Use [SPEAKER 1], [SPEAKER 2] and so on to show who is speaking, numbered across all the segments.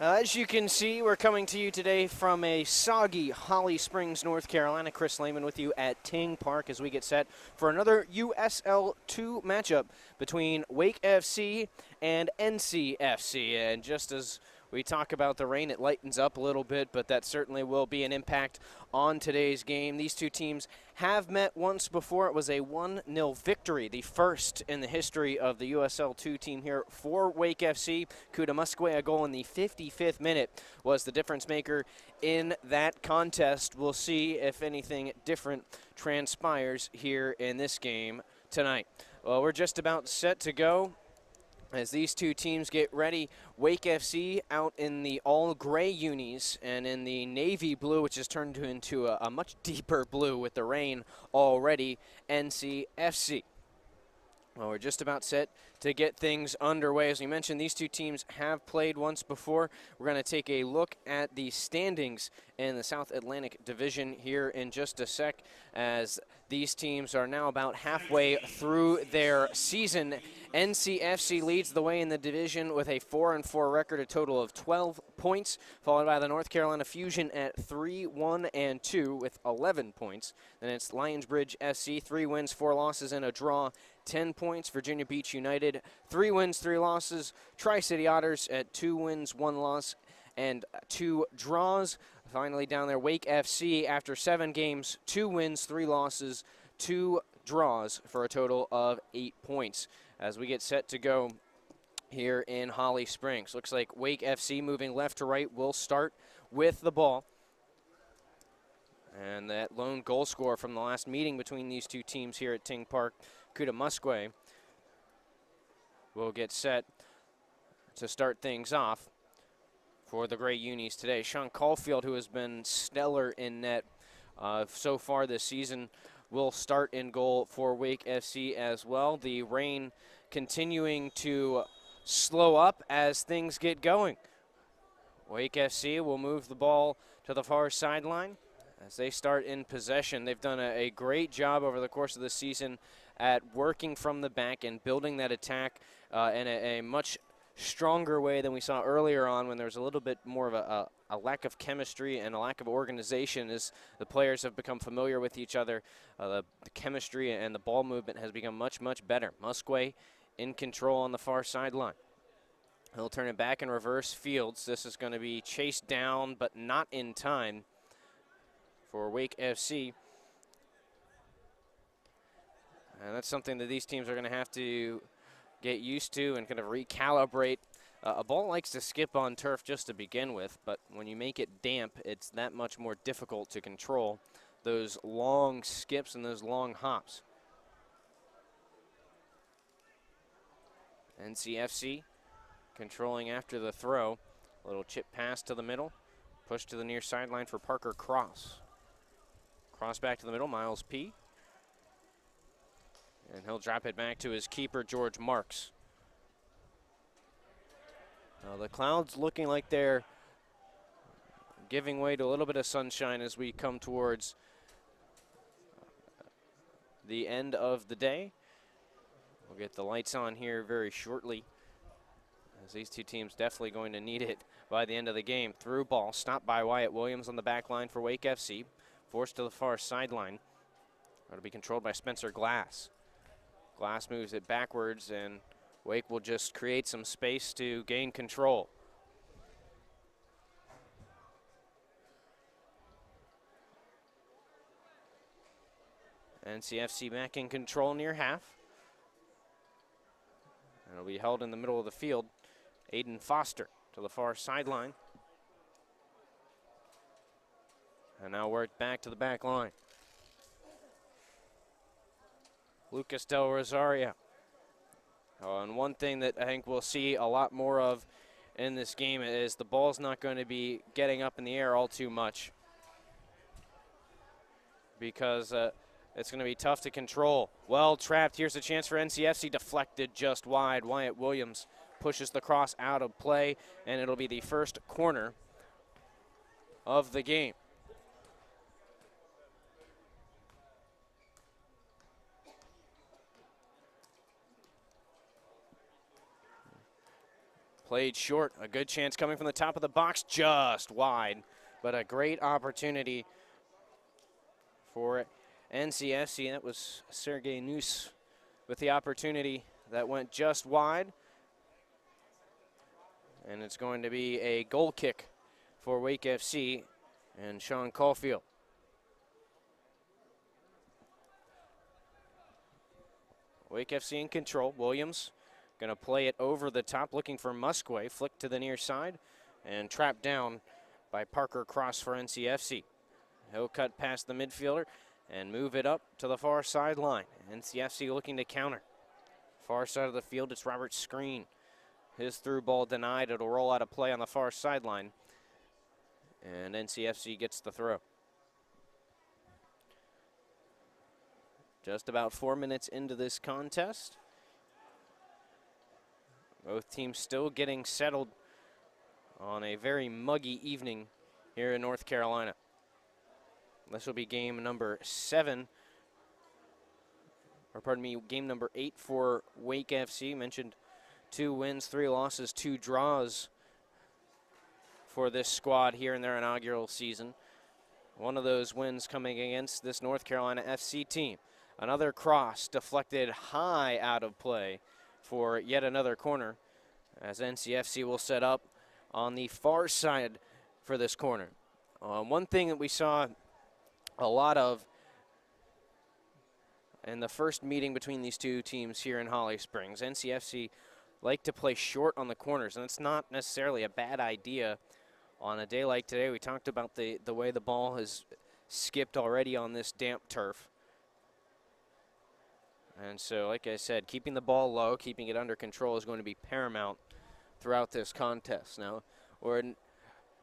[SPEAKER 1] As you can see, we're coming to you today from a soggy Holly Springs, North Carolina. Chris Lehman with you at Ting Park as we get set for another USL2 matchup between Wake FC and NCFC. And just as we talk about the rain, it lightens up a little bit, but that certainly will be an impact on today's game. These two teams have met once before. It was a 1-0 victory, the first in the history of the USL2 team here for Wake FC. Kuda Musqué, a goal in the 55th minute, was the difference maker in that contest. We'll see if anything different transpires here in this game tonight. Well, we're just about set to go as these two teams get ready. Wake FC out in the all-gray unis and in the navy blue, which has turned into a much deeper blue with the rain already, NCFC. Well, we're just about set to get things underway. As we mentioned, these two teams have played once before. We're going to take a look at the standings in the South Atlantic Division here in just a sec, as these teams are now about halfway through their season. NCFC leads the way in the division with a 4-4 record, a total of 12 points, followed by the North Carolina Fusion at 3-1-2 with 11 points. Then it's Lionsbridge FC, 3 wins, 4 losses, and a draw, 10 points. Virginia Beach United, 3 wins, 3 losses. Tri-City Otters at 2 wins, 1 loss, and 2 draws. Finally down there, Wake FC after 7 games, 2 wins, 3 losses, 2 draws for a total of 8 points. As we get set to go here in Holly Springs. Looks like Wake FC moving left to right will start with the ball. And that lone goal scorer from the last meeting between these two teams here at Ting Park, Kuda Musqué, will get set to start things off for the Gray Unis today. Sean Caulfield, who has been stellar in net so far this season, will start in goal for Wake FC as well. The rain continuing to slow up as things get going. Wake FC will move the ball to the far sideline as they start in possession. They've done a great job over the course of the season at working from the back and building that attack in a much stronger way than we saw earlier on, when there was a little bit more of a lack of chemistry and a lack of organization as the players have become familiar with each other. The chemistry and the ball movement has become much, much better. Musqué in control on the far sideline. He'll turn it back in reverse fields. This is going to be chased down, but not in time for Wake FC. And that's something that these teams are going to have to get used to and kind of recalibrate. A ball likes to skip on turf just to begin with, but when you make it damp, it's that much more difficult to control those long skips and those long hops. NCFC controlling after the throw. A little chip pass to the middle. Push to the near sideline for Parker Cross. Cross back to the middle, Miles P. And he'll drop it back to his keeper, George Marks. Now the clouds looking like they're giving way to a little bit of sunshine as we come towards the end of the day. We'll get the lights on here very shortly, as these two teams definitely going to need it by the end of the game. Through ball, stopped by Wyatt Williams on the back line for Wake FC. Forced to the far sideline. It'll be controlled by Spencer Glass. Glass moves it backwards, and Wake will just create some space to gain control. NCFC back in control near half. And it'll be held in the middle of the field. Aiden Foster to the far sideline. And now worked back to the back line. Lucas Del Rosario. And one thing that I think we'll see a lot more of in this game is the ball's not going to be getting up in the air all too much, because it's going to be tough to control. Well trapped. Here's a chance for NCFC. Deflected just wide. Wyatt Williams pushes the cross out of play, and it'll be the first corner of the game. Played short. A good chance coming from the top of the box, just wide. But a great opportunity for NCFC. That was Sergei Nus with the opportunity that went just wide. And it's going to be a goal kick for Wake FC and Sean Caulfield. Wake FC in control. Williams going to play it over the top, looking for Musquay. Flick to the near side and trapped down by Parker Cross for NCFC. He'll cut past the midfielder and move it up to the far sideline. NCFC looking to counter. Far side of the field, it's Robert Screen. His through ball denied. It'll roll out of play on the far sideline. And NCFC gets the throw. Just about 4 minutes into this contest. Both teams still getting settled on a very muggy evening here in North Carolina. This will be game number 7, or pardon me, game number 8 for Wake FC. Mentioned 2 wins, 3 losses, 2 draws for this squad here in their inaugural season. One of those wins coming against this North Carolina FC team. Another cross deflected high out of play for yet another corner, as NCFC will set up on the far side for this corner. One thing that we saw a lot of in the first meeting between these two teams here in Holly Springs, NCFC like to play short on the corners, and it's not necessarily a bad idea on a day like today. We talked about the way the ball has skipped already on this damp turf. And so, like I said, keeping the ball low, keeping it under control is going to be paramount throughout this contest. Now, we're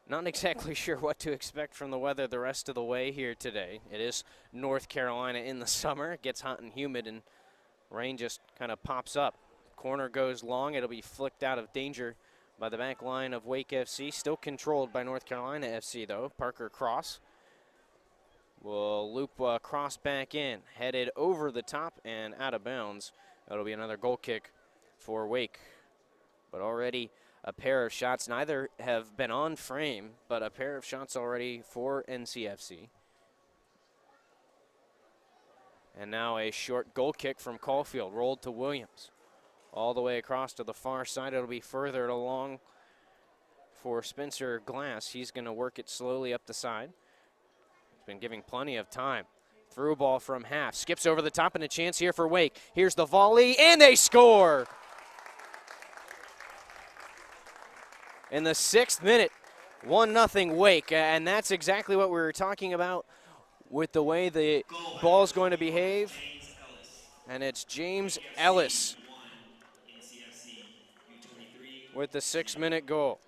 [SPEAKER 1] not exactly sure what to expect from the weather the rest of the way here today. It is North Carolina in the summer. It gets hot and humid, and rain just kind of pops up. Corner goes long. It'll be flicked out of danger by the back line of Wake FC. Still controlled by North Carolina FC, though. Parker Cross will loop cross back in, headed over the top and out of bounds. That'll be another goal kick for Wake. But already a pair of shots. Neither have been on frame, but a pair of shots already for NCFC. And now a short goal kick from Caulfield, rolled to Williams. All the way across to the far side. It'll be furthered along for Spencer Glass. He's going to work it slowly up the side. Been giving plenty of time. Through ball from half. Skips over the top, and a chance here for Wake. Here's the volley, and they score! In the 6th minute, 1-0 Wake. And that's exactly what we were talking about with the way the ball's going to behave. And it's James Ellis with the 6-minute goal.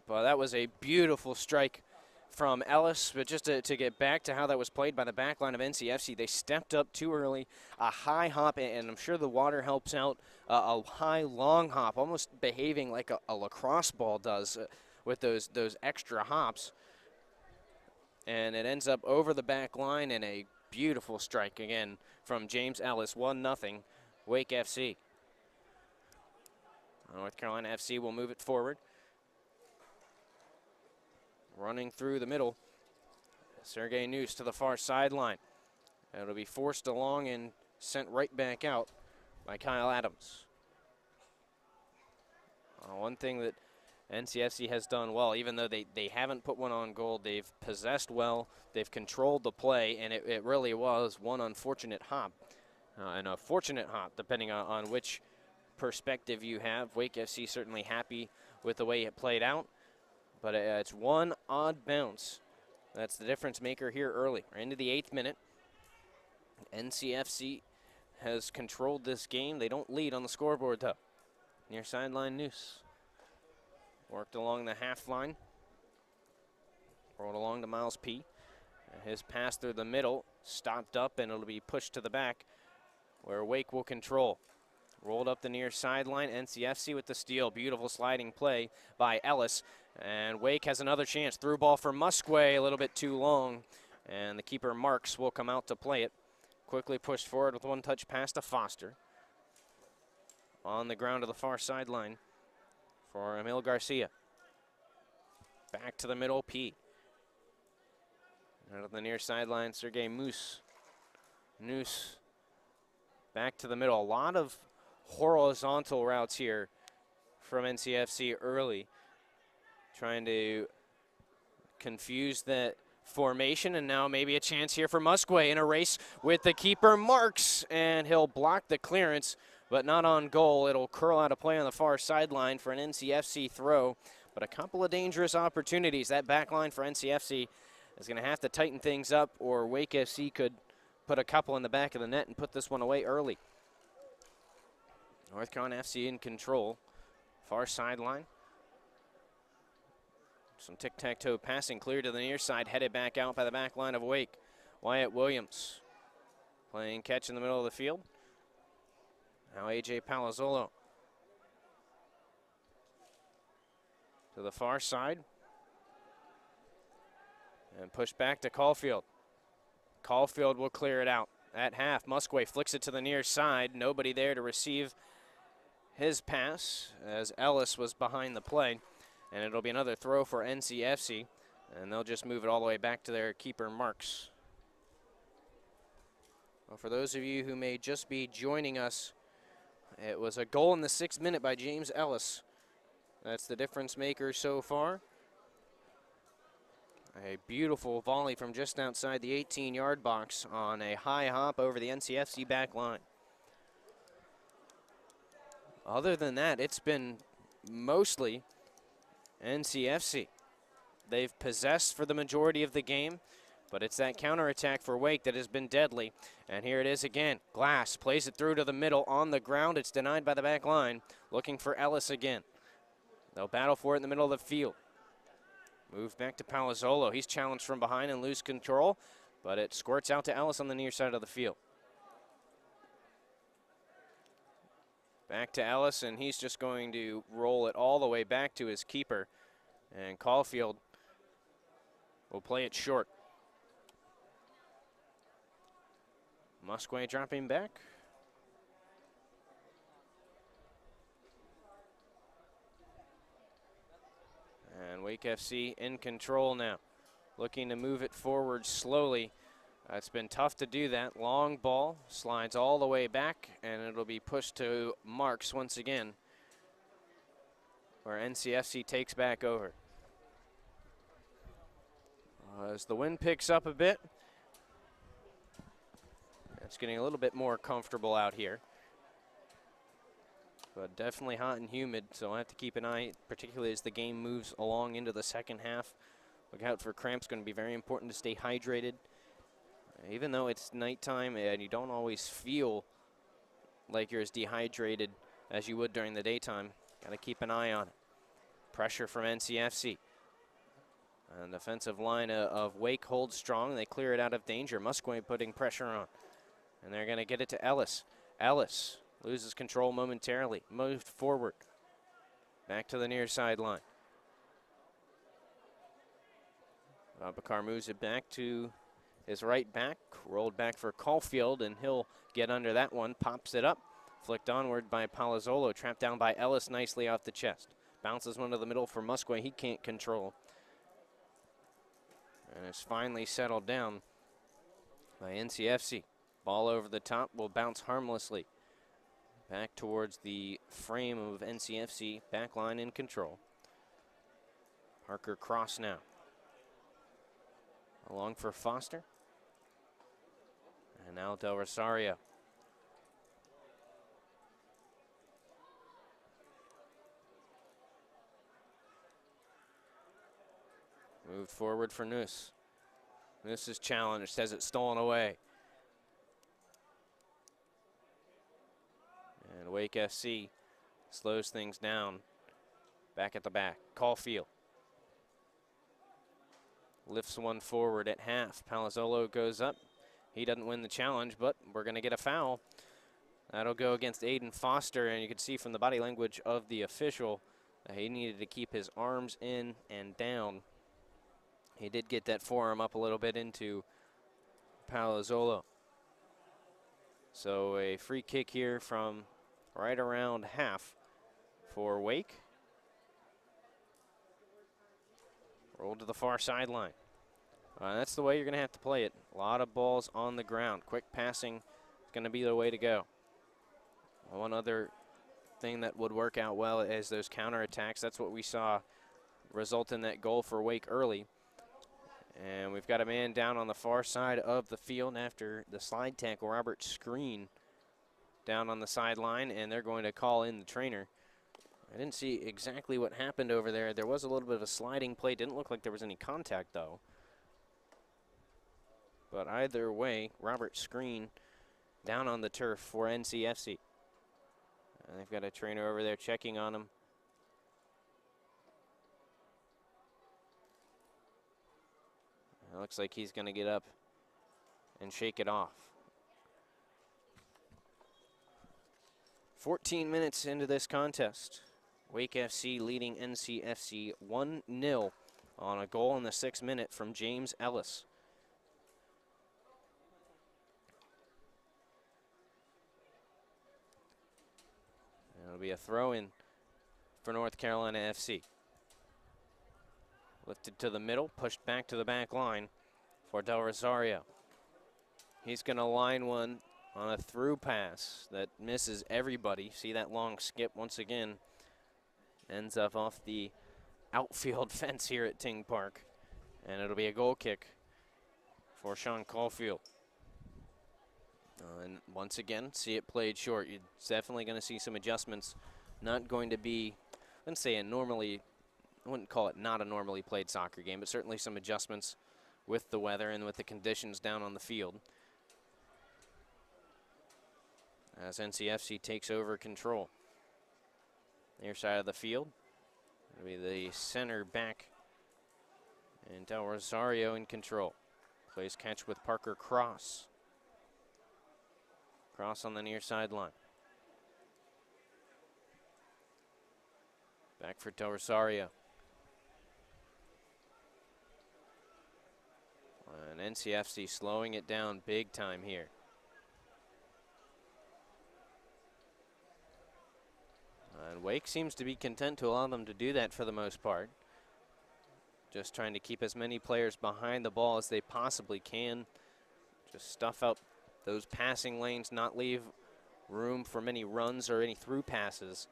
[SPEAKER 1] Well, that was a beautiful strike from Ellis, but just to get back to how that was played by the back line of NCFC, they stepped up too early, a high hop, and I'm sure the water helps out, a high long hop, almost behaving like a lacrosse ball does with those extra hops. And it ends up over the back line, and a beautiful strike again from James Ellis, 1-0 Wake FC. North Carolina FC will move it forward. Running through the middle, Sergei Nus to the far sideline. It'll be forced along and sent right back out by Kyle Adams. One thing that NCFC has done well, even though they haven't put one on goal, they've possessed well, they've controlled the play, and it really was one unfortunate hop. And a fortunate hop, depending on which perspective you have. Wake FC certainly happy with the way it played out. But it's one odd bounce. That's the difference maker here early. We're into the 8th minute. NCFC has controlled this game. They don't lead on the scoreboard, though. Near sideline Noose. Worked along the half line. Rolled along to Miles P. His pass through the middle. Stopped up, and it'll be pushed to the back, where Wake will control. Rolled up the near sideline. NCFC with the steal. Beautiful sliding play by Ellis. And Wake has another chance. Through ball for Musquay, a little bit too long. And the keeper, Marks, will come out to play it. Quickly pushed forward with one touch pass to Foster. On the ground to the far sideline for Emil Garcia. Back to the middle, P. Out of the near sideline, Sergei Moose. Noose back to the middle. A lot of horizontal routes here from NCFC early. Trying to confuse that formation, and now maybe a chance here for Musquay in a race with the keeper, Marks, and he'll block the clearance, but not on goal. It'll curl out of play on the far sideline for an NCFC throw, but a couple of dangerous opportunities. That back line for NCFC is going to have to tighten things up, or Wake FC could put a couple in the back of the net and put this one away early. Northcon FC in control. Far sideline. Some tic-tac-toe passing clear to the near side, headed back out by the back line of Wake. Wyatt Williams playing catch in the middle of the field. Now AJ Palazzolo to the far side. And push back to Caulfield. Caulfield will clear it out at half. Musquay flicks it to the near side. Nobody there to receive his pass as Ellis was behind the play. And it'll be another throw for NCFC. And they'll just move it all the way back to their keeper, Marks. Well, for those of you who may just be joining us, it was a goal in the 6th minute by James Ellis. That's the difference maker so far. A beautiful volley from just outside the 18-yard box on a high hop over the NCFC back line. Other than that, it's been mostly NCFC. They've possessed for the majority of the game, but it's that counterattack for Wake that has been deadly. And here it is again. Glass plays it through to the middle on the ground. It's denied by the back line. Looking for Ellis again. They'll battle for it in the middle of the field. Move back to Palazzolo. He's challenged from behind and lose control, but it squirts out to Ellis on the near side of the field. Back to Ellis, and he's just going to roll it all the way back to his keeper. And Caulfield will play it short. Musquay dropping back. And Wake FC in control now, looking to move it forward slowly. It's been tough to do that. Long ball slides all the way back, and it'll be pushed to Marks once again, where NCFC takes back over. As the wind picks up a bit, it's getting a little bit more comfortable out here. But definitely hot and humid, so I have to keep an eye, particularly as the game moves along into the second half. Look out for cramps. Going to be very important to stay hydrated. Even though it's nighttime and you don't always feel like you're as dehydrated as you would during the daytime, got to keep an eye on it. Pressure from NCFC. And the defensive line of Wake holds strong. They clear it out of danger. Musquay putting pressure on. And they're going to get it to Ellis. Ellis loses control momentarily. Moved forward. Back to the near sideline. Abakar moves it back to his right back. Rolled back for Caulfield, and he'll get under that one. Pops it up. Flicked onward by Palazzolo. Trapped down by Ellis nicely off the chest. Bounces one to the middle for Musquay. He can't control. And it's finally settled down by NCFC. Ball over the top will bounce harmlessly back towards the frame of NCFC. Back line in control. Parker cross now. Along for Foster. And now Del Rosario. Moved forward for Noose. Noose is challenged, says it's stolen away. And Wake FC slows things down. Back at the back. Caulfield lifts one forward at half. Palazzolo goes up. He doesn't win the challenge, but we're going to get a foul. That'll go against Aiden Foster, and you can see from the body language of the official that he needed to keep his arms in and down. He did get that forearm up a little bit into Palazzolo. So a free kick here from right around half for Wake. Rolled to the far sideline. That's the way you're going to have to play it. A lot of balls on the ground. Quick passing is going to be the way to go. One other thing that would work out well is those counterattacks. That's what we saw result in that goal for Wake early. And we've got a man down on the far side of the field after the slide tackle. Robert Screen down on the sideline, and they're going to call in the trainer. I didn't see exactly what happened over there. There was a little bit of a sliding play. Didn't look like there was any contact, though. But either way, Robert Screen down on the turf for NCFC. And they've got a trainer over there checking on him. It looks like he's going to get up and shake it off. 14 minutes into this contest. Wake FC leading NCFC 1-0 on a goal in the 6th minute from James Ellis. It'll be a throw-in for North Carolina FC. Lifted to the middle, pushed back to the back line for Del Rosario. He's going to line one on a through pass that misses everybody. See that long skip once again. Ends up off the outfield fence here at Ting Park. And it'll be a goal kick for Sean Caulfield. And once again, see it played short. You're definitely going to see some adjustments. Not going to be, I wouldn't say I wouldn't call it not a normally played soccer game, but certainly some adjustments with the weather and with the conditions down on the field. As NCFC takes over control. Near side of the field. It'll be the center back. And Del Rosario in control. Plays catch with Parker Cross. Cross on the near sideline. Back for Del Rosario. And NCFC slowing it down big time here. And Wake seems to be content to allow them to do that for the most part. Just trying to keep as many players behind the ball as they possibly can. Just stuff out those passing lanes, not leave room for many runs or any through passes.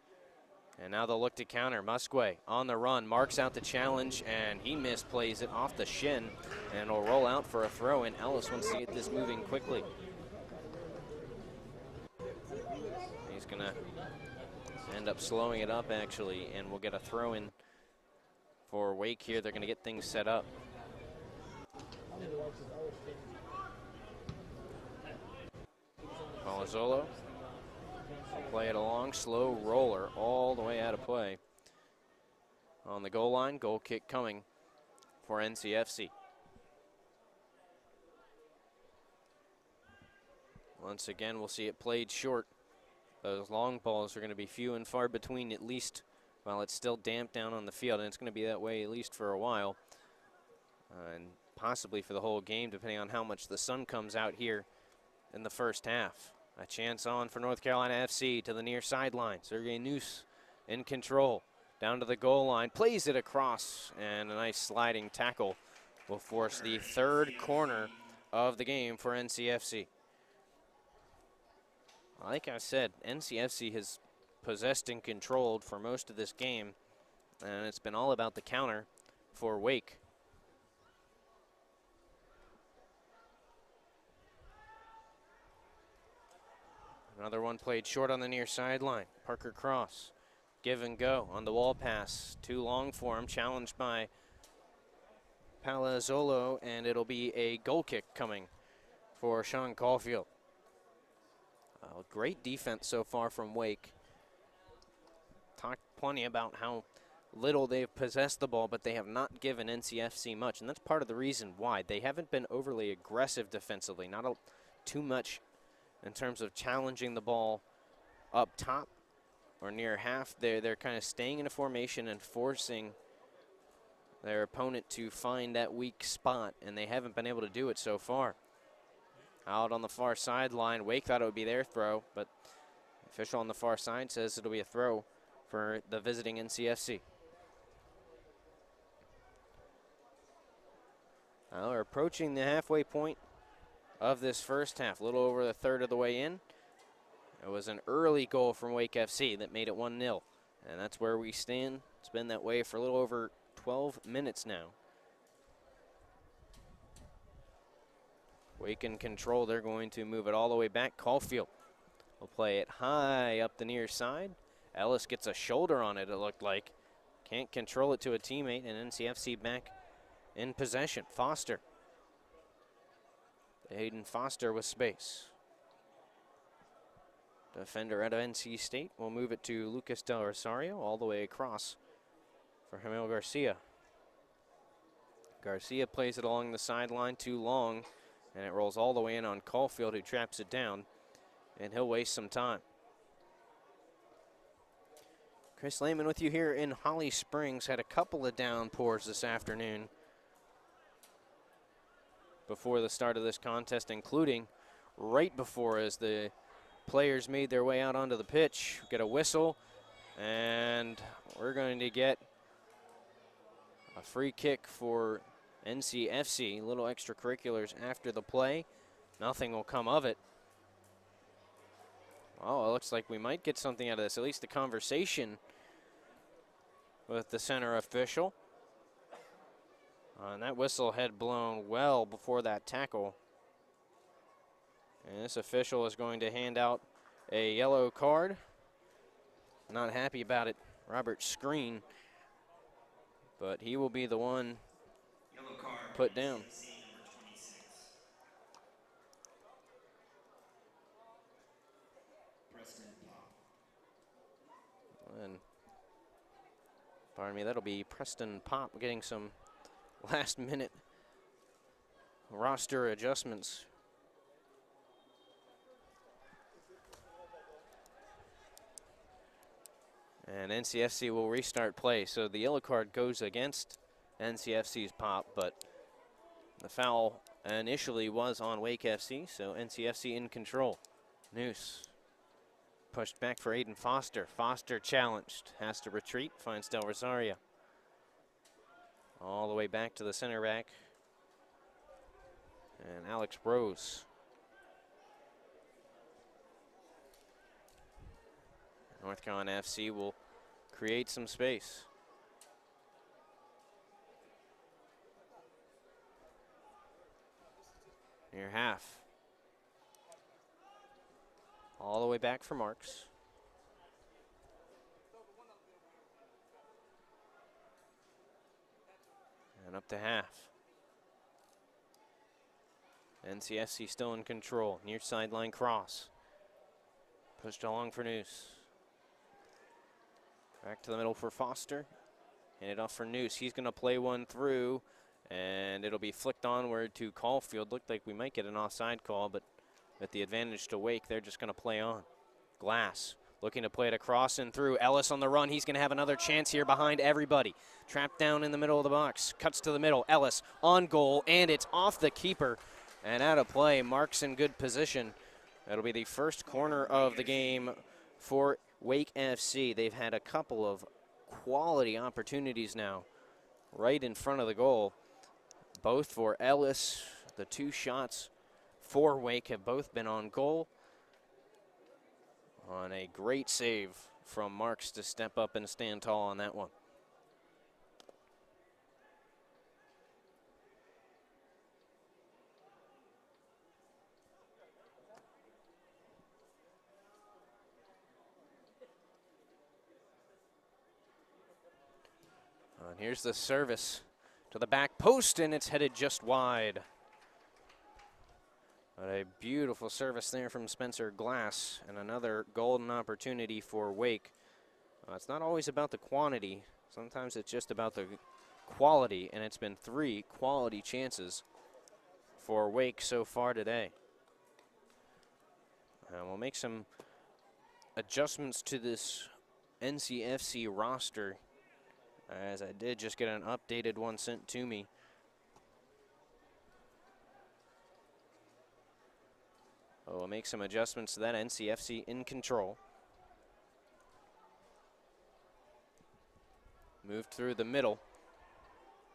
[SPEAKER 1] And now they'll look to counter. Musquet on the run, marks out the challenge, and he misplays it off the shin. And it'll roll out for a throw, and Ellis wants to get this moving quickly. He's going to end up slowing it up, actually, and we'll get a throw in for Wake here. They're going to get things set up. Palazzolo will play it along, slow roller all the way out of play. On the goal line, goal kick coming for NCFC. Once again, we'll see it played short. Those long balls are going to be few and far between, at least while it's still damp down on the field, and it's going to be that way at least for a while, and possibly for the whole game, depending on how much the sun comes out here in the first half. A chance on for North Carolina FC to the near sideline. Sergey Noose in control. Down to the goal line. Plays it across. And a nice sliding tackle will force the third corner of the game for NCFC. Like I said, NCFC has possessed and controlled for most of this game. And it's been all about the counter for Wake. Another one played short on the near sideline. Parker Cross, give and go on the wall pass. Too long for him, challenged by Palazzolo, and it'll be a goal kick coming for Sean Caulfield. Great defense so far from Wake. Talked plenty about how little they've possessed the ball, but they have not given NCFC much, and that's part of the reason why. They haven't been overly aggressive defensively, not too much in terms of challenging the ball up top or near half. They're kind of staying in a formation and forcing their opponent to find that weak spot, and they haven't been able to do it so far. Out on the far sideline. Wake thought it would be their throw, but the official on the far side says it'll be a throw for the visiting NCFC. Well, we're approaching the halfway point of this first half, a little over the third of the way in. It was an early goal from Wake FC that made it 1-0, and that's where we stand. It's been that way for a little over 12 minutes now. Wake in control. They're going to move it all the way back. Caulfield will play it high up the near side. Ellis gets a shoulder on it, it looked like. Can't control it to a teammate, and NCFC back in possession. Foster. Hayden Foster with space. Defender out of NC State will move it to Lucas Del Rosario all the way across for Jamil Garcia. Garcia plays it along the sideline too long, and it rolls all the way in on Caulfield, who traps it down, and he'll waste some time. Chris Lehman with you here in Holly Springs. Had a couple of downpours this afternoon before the start of this contest, including right before as the players made their way out onto the pitch. Get a whistle, and we're going to get a free kick for NCFC. Little extracurriculars after the play. Nothing will come of it. Oh, it looks like we might get something out of this, at least a conversation with the center official. And that whistle had blown well before that tackle. And this official is going to hand out a yellow card. Not happy about it, Robert Screen, but he will be the one put down. And pardon me, that'll be Preston Pop getting some last-minute roster adjustments. And NCFC will restart play. So the yellow card goes against NCFC's Pop, but the foul initially was on Wake FC, so NCFC in control. Noose pushed back for Aiden Foster. Foster challenged, has to retreat, finds Del Rosario. All the way back to the center back. And Alex Rose. North Carolina FC will create some space. Near half. All the way back for Marks. And up to half. NCFC still in control. Near sideline cross. Pushed along for Noose. Back to the middle for Foster. Hand it off for Noose. He's going to play one through, and it'll be flicked onward to Caulfield. Looked like we might get an offside call, but at the advantage to Wake, they're just going to play on. Glass looking to play it across and through. Ellis on the run. He's going to have another chance here behind everybody. Trapped down in the middle of the box. Cuts to the middle. Ellis on goal, and it's off the keeper and out of play. Marks in good position. That'll be the first corner of the game for Wake FC. They've had a couple of quality opportunities now right in front of the goal. Both for Ellis. The two shots for Wake have both been on goal. On a great save from Marks to step up and stand tall on that one. And here's the service to the back post, and it's headed just wide. But a beautiful service there from Spencer Glass, and another golden opportunity for Wake. It's not always about the quantity. Sometimes it's just about the quality, and it's been 3 quality chances for Wake so far today. And we'll make some adjustments to this NCFC roster, as I did just get an updated one sent to me. We'll make some adjustments to that. NCFC in control. Moved through the middle.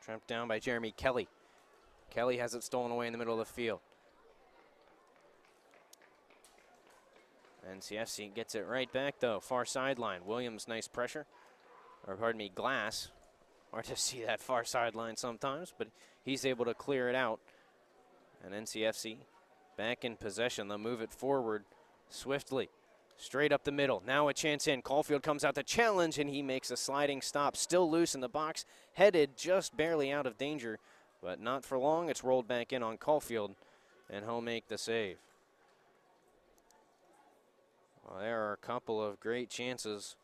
[SPEAKER 1] Tramped down by Jeremy Kelly. Kelly has it stolen away in the middle of the field. NCFC gets it right back, though. Far sideline. Williams, nice pressure. Or, pardon me, Glass. Hard to see that far sideline sometimes, but he's able to clear it out. And NCFC back in possession. They'll move it forward swiftly. Straight up the middle. Now a chance in. Caulfield comes out to challenge, and he makes a sliding stop. Still loose in the box. Headed just barely out of danger, but not for long. It's rolled back in on Caulfield, and he'll make the save. Well, there are a couple of great chances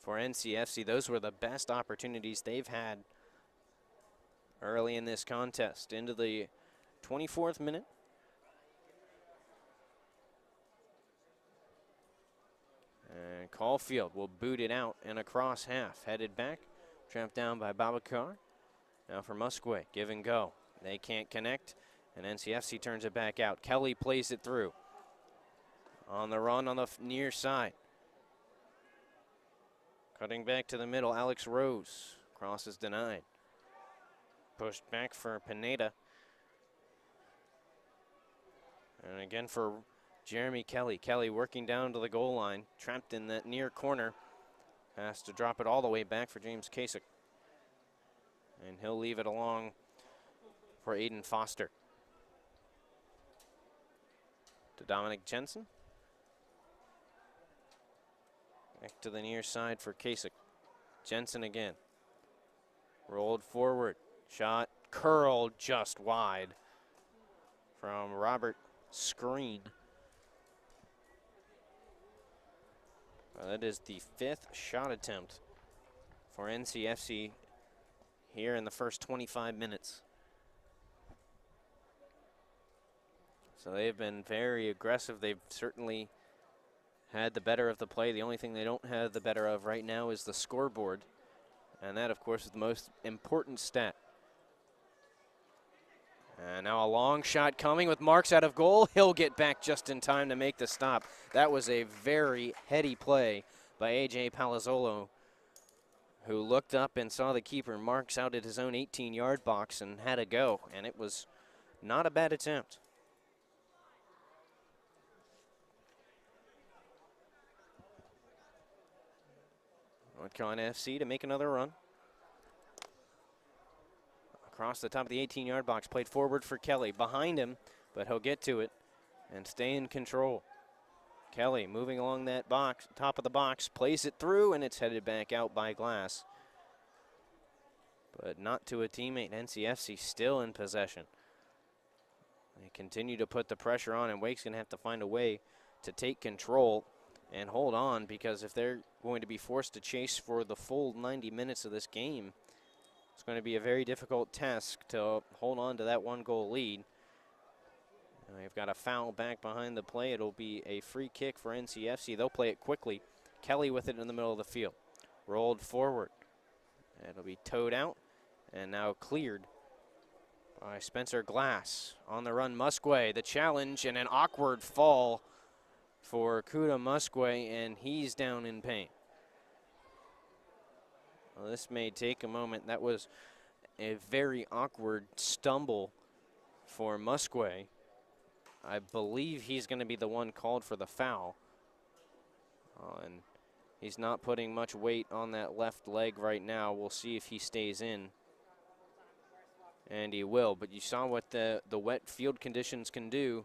[SPEAKER 1] for NCFC. Those were the best opportunities they've had early in this contest. Into the 24th minute. And Caulfield will boot it out and across half. Headed back, tramped down by Babacar. Now for Musquet, give and go. They can't connect, and NCFC turns it back out. Kelly plays it through. On the run on the near side. Cutting back to the middle, Alex Rose. Cross is denied. Pushed back for Pineda. And again for Jeremy Kelly. Kelly working down to the goal line, trapped in that near corner. Has to drop it all the way back for James Kasich. And he'll leave it along for Aiden Foster. To Dominic Jensen. Back to the near side for Kasich. Jensen again. Rolled forward. Shot curled just wide from Robert Screen. That is the 5th shot attempt for NCFC here in the first 25 minutes. So they've been very aggressive. They've certainly had the better of the play. The only thing they don't have the better of right now is the scoreboard. And that, of course, is the most important stat. And now a long shot coming with Marks out of goal. He'll get back just in time to make the stop. That was a very heady play by A.J. Palazzolo, who looked up and saw the keeper Marks out at his own 18-yard box and had a go. And it was not a bad attempt. North Carolina FC to make another run. Across the top of the 18-yard box, played forward for Kelly. Behind him, but he'll get to it and stay in control. Kelly moving along that box, top of the box, plays it through, and it's headed back out by Glass. But not to a teammate. NCFC still in possession. They continue to put the pressure on, and Wake's going to have to find a way to take control and hold on, because if they're going to be forced to chase for the full 90 minutes of this game, it's going to be a very difficult task to hold on to that 1-goal lead. And they've got a foul back behind the play. It'll be a free kick for NCFC. They'll play it quickly. Kelly with it in the middle of the field. Rolled forward. It'll be towed out and now cleared by Spencer Glass. On the run, Musquet, the challenge, and an awkward fall for Kuda Musquet, and he's down in pain. Well, this may take a moment. That was a very awkward stumble for Musquet. I believe he's going to be the one called for the foul. And he's not putting much weight on that left leg right now. We'll see if he stays in. And he will, but you saw what the wet field conditions can do.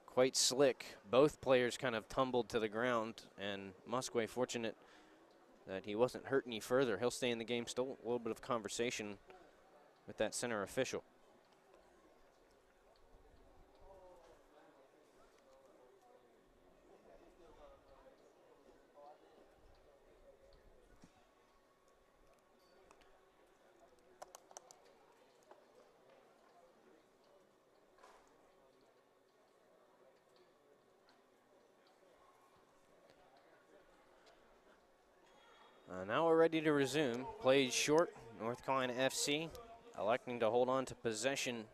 [SPEAKER 1] Quite slick. Both players kind of tumbled to the ground, and Musquet fortunate that he wasn't hurt any further. He'll stay in the game. Still a little bit of conversation with that center official. Now we're ready to resume. Played short. North Carolina FC electing to hold on to possession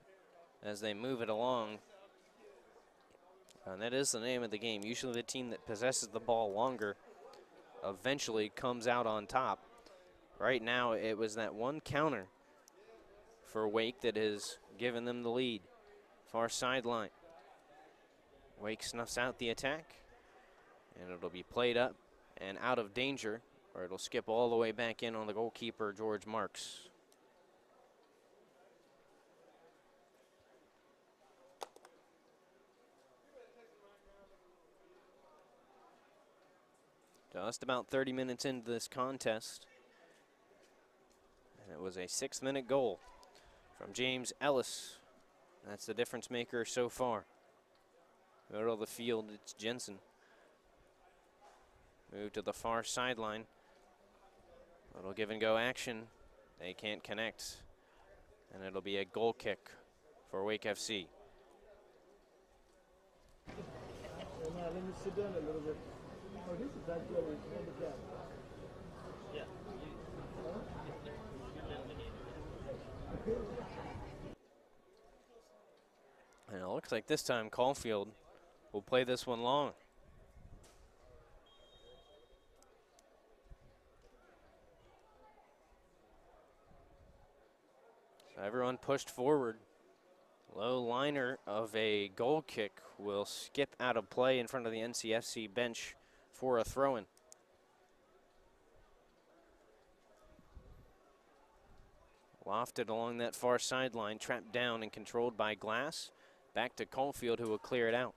[SPEAKER 1] as they move it along. And that is the name of the game. Usually the team that possesses the ball longer eventually comes out on top. Right now, it was that one counter for Wake that has given them the lead. Far sideline. Wake snuffs out the attack, and it'll be played up and out of danger, or it'll skip all the way back in on the goalkeeper, George Marks. Just about 30 minutes into this contest. And it was a 6-minute goal from James Ellis. That's the difference maker so far. Middle of the field, it's Jensen. Move to the far sideline. Little give and go action. They can't connect. And it'll be a goal kick for Wake FC.
[SPEAKER 2] Let me sit down a little bit. Oh, this is actually handicap. Yeah.
[SPEAKER 1] And it looks like this time Caulfield will play this one long. So everyone pushed forward. Low liner of a goal kick will skip out of play in front of the NCFC bench for a throw-in. Lofted along that far sideline, trapped down and controlled by Glass. Back to Caulfield, who will clear it out.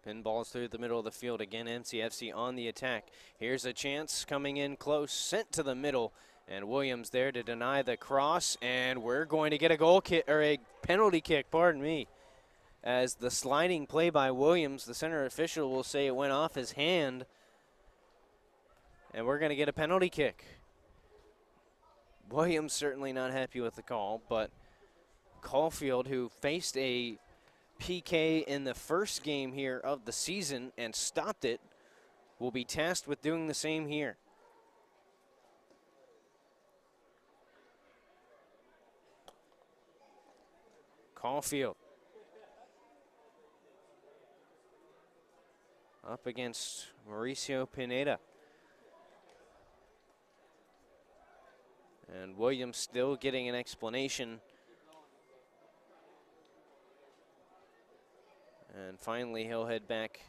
[SPEAKER 1] Pinballs through the middle of the field. Again, NCFC on the attack. Here's a chance coming in close, sent to the middle, and Williams there to deny the cross, and we're going to get a goal kick, or a penalty kick, pardon me. As the sliding play by Williams, the center official will say it went off his hand, and we're going to get a penalty kick. Williams certainly not happy with the call, but Caulfield, who faced a PK in the first game here of the season and stopped it, will be tasked with doing the same here. Caulfield up against Mauricio Pineda. And Williams still getting an explanation. And finally, he'll head back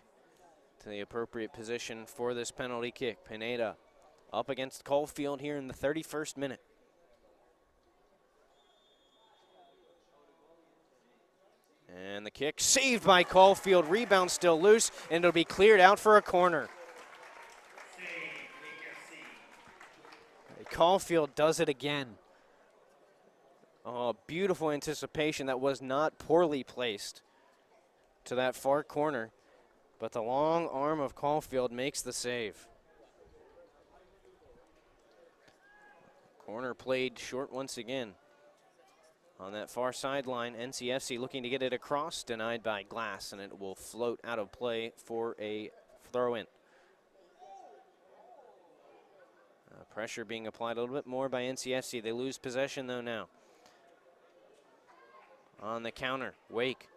[SPEAKER 1] to the appropriate position for this penalty kick. Pineda up against Caulfield here in the 31st minute. And the kick saved by Caulfield. Rebound still loose, and it'll be cleared out for a corner. Caulfield does it again. Oh, beautiful anticipation that was not poorly placed to that far corner, but the long arm of Caulfield makes the save. Corner played short once again. On that far sideline, NCFC looking to get it across, denied by Glass, and it will float out of play for a throw-in. Pressure being applied a little bit more by NCFC. They lose possession though now. On the counter, Wake.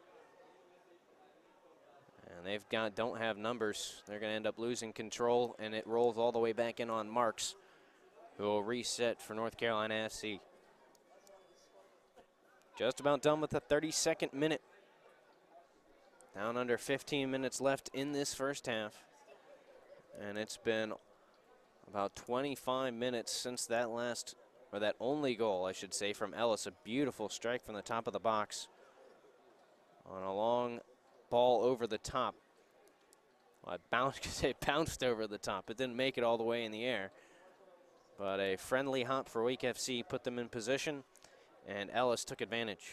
[SPEAKER 1] And they've don't have numbers. They're going to end up losing control, and it rolls all the way back in on Marks, who will reset for North Carolina SC. Just about done with the 32nd minute. Down under 15 minutes left in this first half. And it's been about 25 minutes since that last, or that only goal, I should say, from Ellis. A beautiful strike from the top of the box on a long ball over the top. Well, it bounced over the top. It didn't make it all the way in the air. But a friendly hop for Wake FC put them in position, and Ellis took advantage.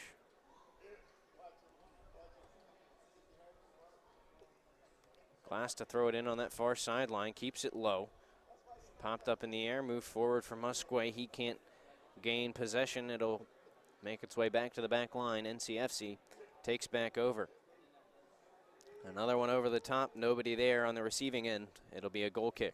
[SPEAKER 1] Glass to throw it in on that far sideline, keeps it low. Popped up in the air, moved forward for Musquay. He can't gain possession. It'll make its way back to the back line. NCFC takes back over. Another one over the top, nobody there on the receiving end. It'll be a goal kick.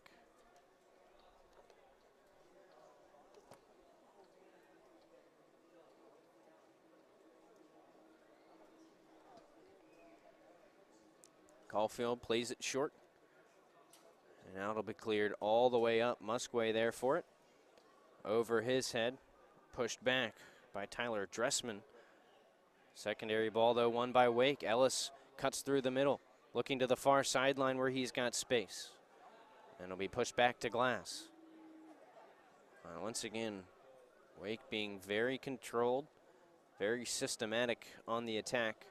[SPEAKER 1] Caulfield plays it short. And now it'll be cleared all the way up. Musquay there for it. Over his head. Pushed back by Tyler Dressman. Secondary ball, though, won by Wake. Ellis cuts through the middle, looking to the far sideline where he's got space. And it'll be pushed back to Glass. Once again, Wake being very controlled, very systematic on the attack.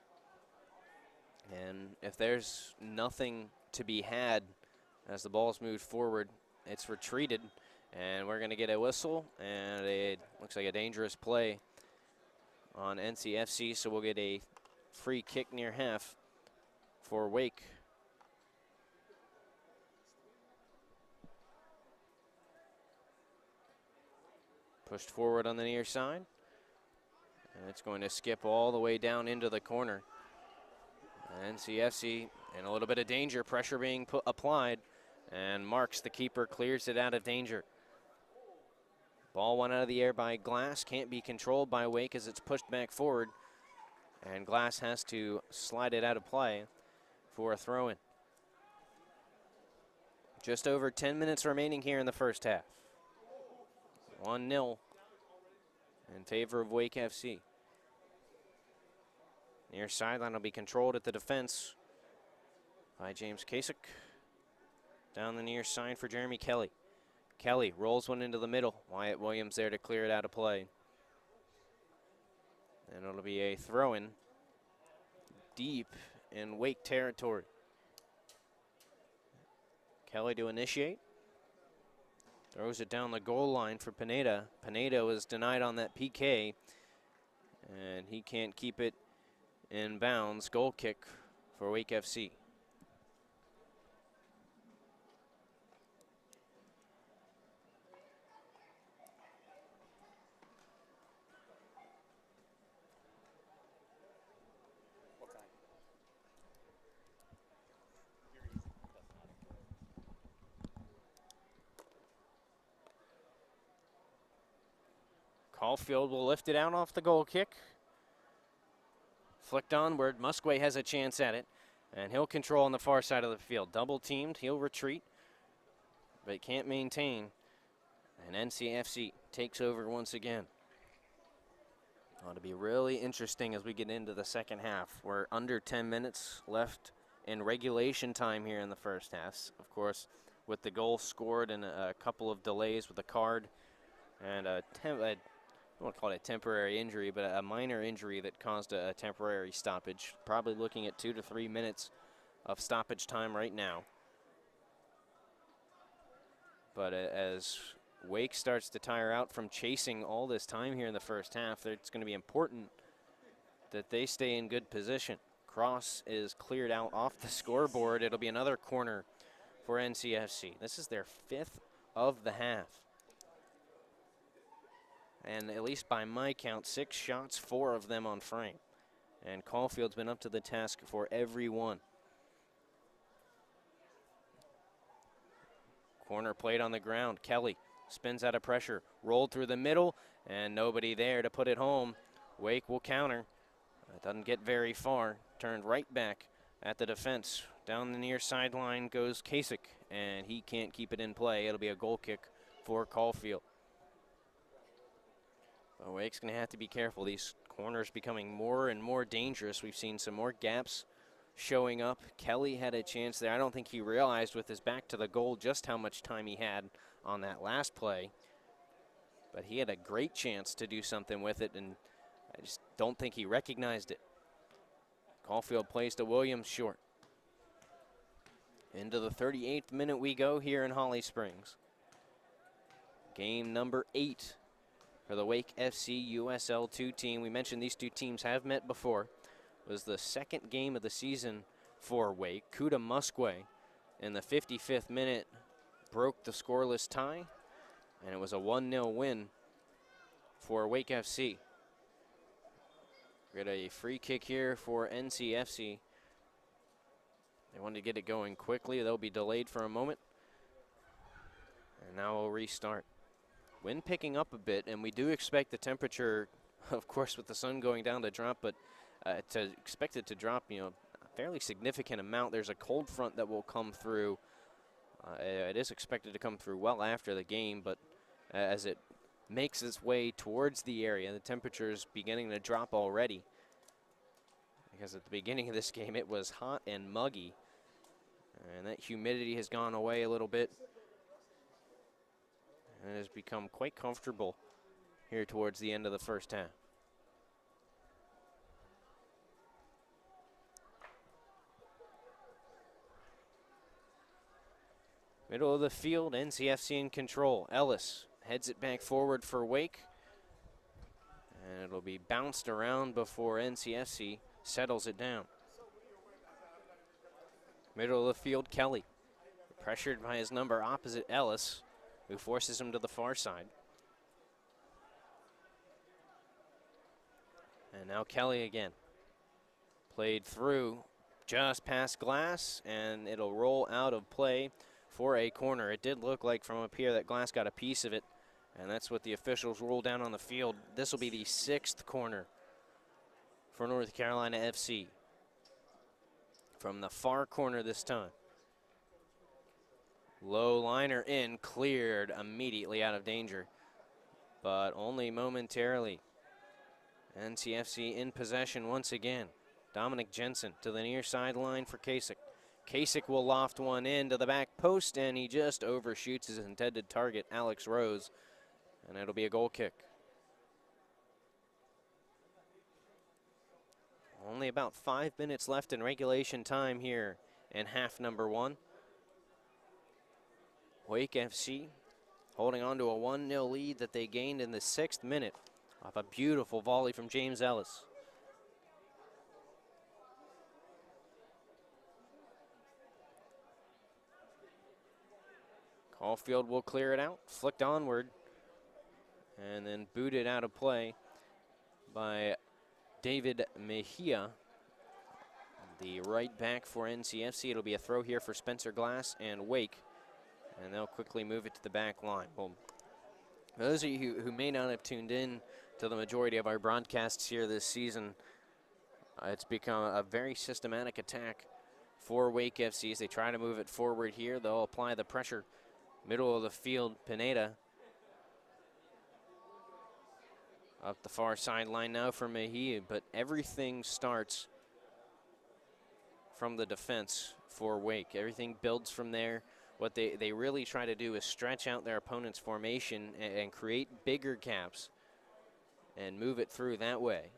[SPEAKER 1] And if there's nothing to be had as the ball's moved forward, it's retreated. And we're going to get a whistle, and it looks like a dangerous play on NCFC, so we'll get a free kick near half for Wake. Pushed forward on the near side, and it's going to skip all the way down into the corner. NCFC in a little bit of danger, pressure being applied, and Marks, the keeper, clears it out of danger. Ball went out of the air by Glass, can't be controlled by Wake as it's pushed back forward, and Glass has to slide it out of play for a throw-in. Just over 10 minutes remaining here in the first half. 1-0 in favor of Wake FC. Near sideline will be controlled at the defense by James Kasich. Down the near side for Jeremy Kelly. Kelly rolls one into the middle. Wyatt Williams there to clear it out of play. And it'll be a throw-in deep in Wake territory. Kelly to initiate. Throws it down the goal line for Pineda. Pineda was denied on that PK, and he can't keep it in bounds. Goal kick for Wake FC. Caulfield will lift it out off the goal kick. Flicked onward. Musquay has a chance at it, and he'll control on the far side of the field. Double teamed. He'll retreat, but can't maintain. And NCFC takes over once again. Ought to be really interesting as we get into the second half. We're under 10 minutes left in regulation time here in the first half. Of course, with the goal scored and a couple of delays with a card and I don't want to call it a temporary injury, but a minor injury that caused a temporary stoppage. Probably looking at 2 to 3 minutes of stoppage time right now. But as Wake starts to tire out from chasing all this time here in the first half, it's going to be important that they stay in good position. Cross is cleared out off the scoreboard. It'll be another corner for NCFC. This is their 5th of the half. And at least by my count, 6 shots, 4 of them on frame. And Caulfield's been up to the task for every one. Corner played on the ground. Kelly spins out of pressure, rolled through the middle, and nobody there to put it home. Wake will counter. It doesn't get very far. Turned right back at the defense. Down the near sideline goes Kasich, and he can't keep it in play. It'll be a goal kick for Caulfield. Wake's going to have to be careful. These corners becoming more and more dangerous. We've seen some more gaps showing up. Kelly had a chance there. I don't think he realized with his back to the goal just how much time he had on that last play. But he had a great chance to do something with it, and I just don't think he recognized it. Caulfield plays to Williams short. Into the 38th minute we go here in Holly Springs. Game number 8 for the Wake FC USL2 team. We mentioned these two teams have met before. It was the second game of the season for Wake. Kuda Musquay in the 55th minute broke the scoreless tie, and it was a 1-0 win for Wake FC. We got a free kick here for NCFC. They wanted to get it going quickly. They'll be delayed for a moment. And now we'll restart. Wind picking up a bit, and we do expect the temperature, of course, with the sun going down to drop, but to expect it to drop, fairly significant amount. There's a cold front that will come through. It is expected to come through well after the game, but as it makes its way towards the area, the temperature is beginning to drop already. Because at the beginning of this game, it was hot and muggy. And that humidity has gone away a little bit. And it has become quite comfortable here towards the end of the first half. Middle of the field, NCFC in control. Ellis heads it back forward for Wake. And it'll be bounced around before NCFC settles it down. Middle of the field, Kelly. Pressured by his number opposite Ellis, who forces him to the far side. And now Kelly again. Played through just past Glass, and it'll roll out of play for a corner. It did look like from up here that Glass got a piece of it, and that's what the officials ruled down on the field. This will be the 6th corner for North Carolina FC. From the far corner this time. Low liner in, cleared immediately out of danger, but only momentarily. NCFC in possession once again. Dominic Jensen to the near sideline for Kasich. Kasich will loft one in to the back post, and he just overshoots his intended target, Alex Rose, and it'll be a goal kick. Only about 5 minutes left in regulation time here in half number 1. Wake FC holding on to a 1-0 lead that they gained in the 6th minute off a beautiful volley from James Ellis. Caulfield will clear it out, flicked onward, and then booted out of play by David Mejia, the right back for NCFC. It'll be a throw here for Spencer Glass and Wake, and they'll quickly move it to the back line. Well, those of you who may not have tuned in to the majority of our broadcasts here this season, it's become a very systematic attack for Wake FC. As they try to move it forward here, they'll apply the pressure. Middle of the field, Pineda. Up the far sideline now for Mejia, but everything starts from the defense for Wake. Everything builds from there. What they really try to do is stretch out their opponent's formation and create bigger gaps and move it through that way.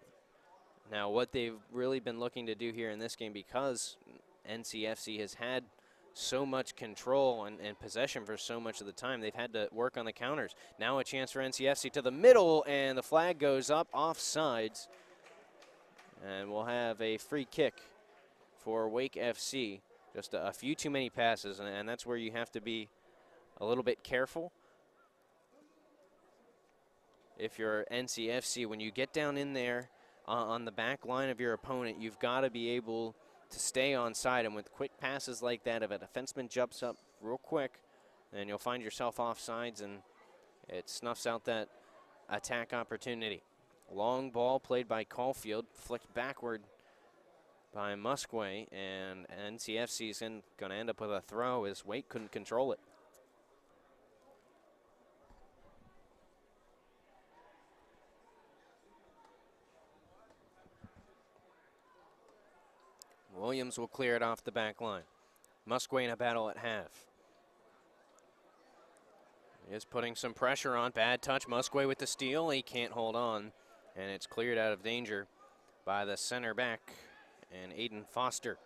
[SPEAKER 1] Now, what they've really been looking to do here in this game, because NCFC has had so much control and possession for so much of the time, they've had to work on the counters. Now a chance for NCFC to the middle, and the flag goes up offsides. And we'll have a free kick for Wake FC. Just a few too many passes, and that's where you have to be a little bit careful. If you're NCFC, when you get down in there on the back line of your opponent, you've got to be able to stay on side, and with quick passes like that, if a defenseman jumps up real quick, then you'll find yourself offsides, and it snuffs out that attack opportunity. Long ball played by Caulfield, flicked backward by Musquay, and NCFC is going to end up with a throw as Wake couldn't control it. Williams will clear it off the back line. Musquay in a battle at half. He is putting some pressure on. Bad touch. Musquay with the steal. He can't hold on, and it's cleared out of danger by the center back and Aiden Foster.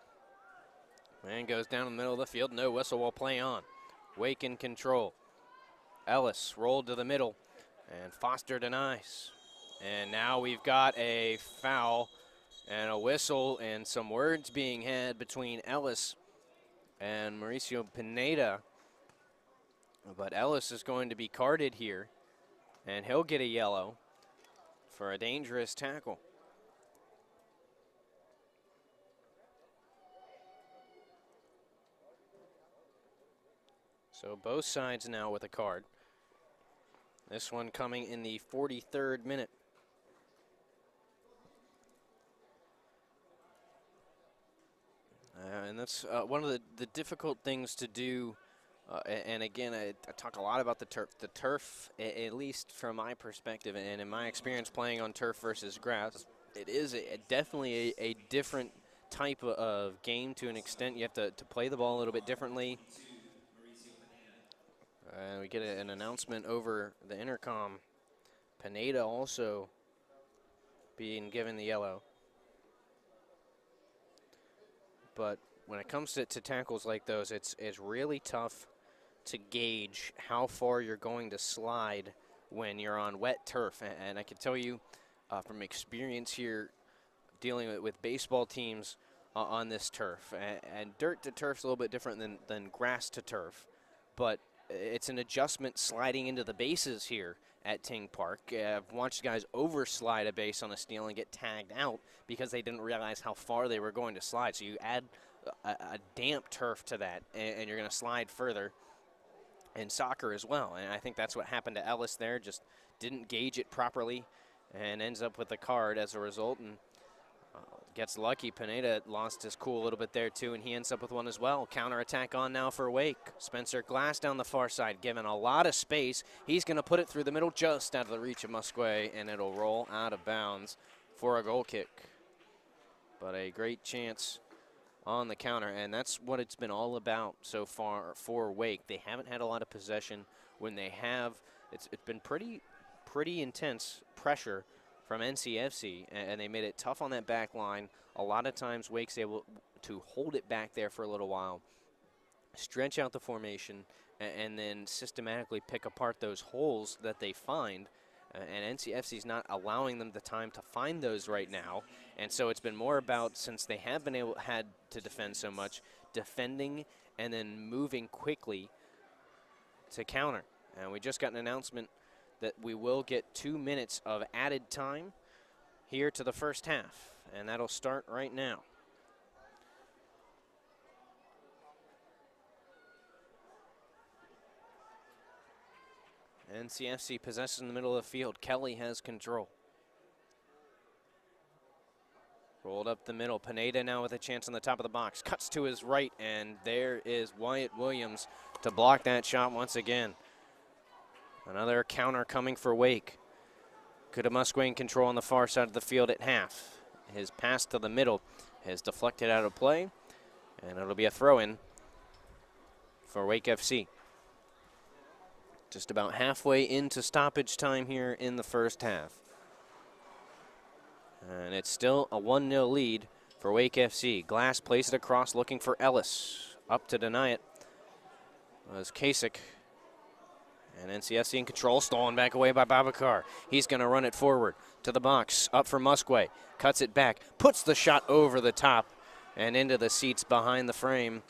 [SPEAKER 1] Man goes down in the middle of the field. No whistle will play on. Wake in control. Ellis rolled to the middle, and Foster denies. And now we've got a foul and a whistle and some words being had between Ellis and Mauricio Pineda. But Ellis is going to be carded here, and he'll get a yellow for a dangerous tackle. So both sides now with a card. This one coming in the 43rd minute. And that's one of the difficult things to do. And again, I talk a lot about the turf. The turf, at least from my perspective and in my experience playing on turf versus grass, it is definitely a different type of game to an extent. You have to play the ball a little bit differently. We get an announcement over the intercom. Pineda also being given the yellow. But when it comes to tackles like those, it's really tough to gauge how far you're going to slide when you're on wet turf. And I can tell you from experience here dealing with baseball teams on this turf. And dirt to turf is a little bit different than grass to turf. But it's an adjustment sliding into the bases here at Ting Park. I've watched guys overslide a base on a steal and get tagged out because they didn't realize how far they were going to slide. So you add a damp turf to that, and you're going to slide further in soccer as well. And I think that's what happened to Ellis there. Just didn't gauge it properly and ends up with a card as a result. And gets lucky. Pineda lost his cool a little bit there too, and he ends up with one as well. Counterattack on now for Wake. Spencer Glass down the far side, given a lot of space. He's going to put it through the middle, just out of the reach of Musquay, and it'll roll out of bounds for a goal kick. But a great chance on the counter, and that's what it's been all about so far for Wake. They haven't had a lot of possession. When they have, it's been pretty intense pressure from NCFC, and they made it tough on that back line. A lot of times Wake's able to hold it back there for a little while, stretch out the formation, and then systematically pick apart those holes that they find. And NCFC's not allowing them the time to find those right now. And so it's been more about, since they have had to defend so much, defending and then moving quickly to counter. And we just got an announcement that we will get 2 minutes of added time here to the first half, and that'll start right now. NCFC possesses in the middle of the field. Kelly has control. Rolled up the middle. Pineda now with a chance on the top of the box. Cuts to his right, and there is Wyatt Williams to block that shot once again. Another counter coming for Wake. Could have Musquay in control on the far side of the field at half. His pass to the middle has deflected out of play, and it'll be a throw-in for Wake FC. Just about halfway into stoppage time here in the first half. And it's still a 1-0 lead for Wake FC. Glass plays it across, looking for Ellis. Up to deny it was Kasich. And NCFC in control, stolen back away by Babacar. He's going to run it forward to the box, up for Musquay. Cuts it back, puts the shot over the top and into the seats behind the frame.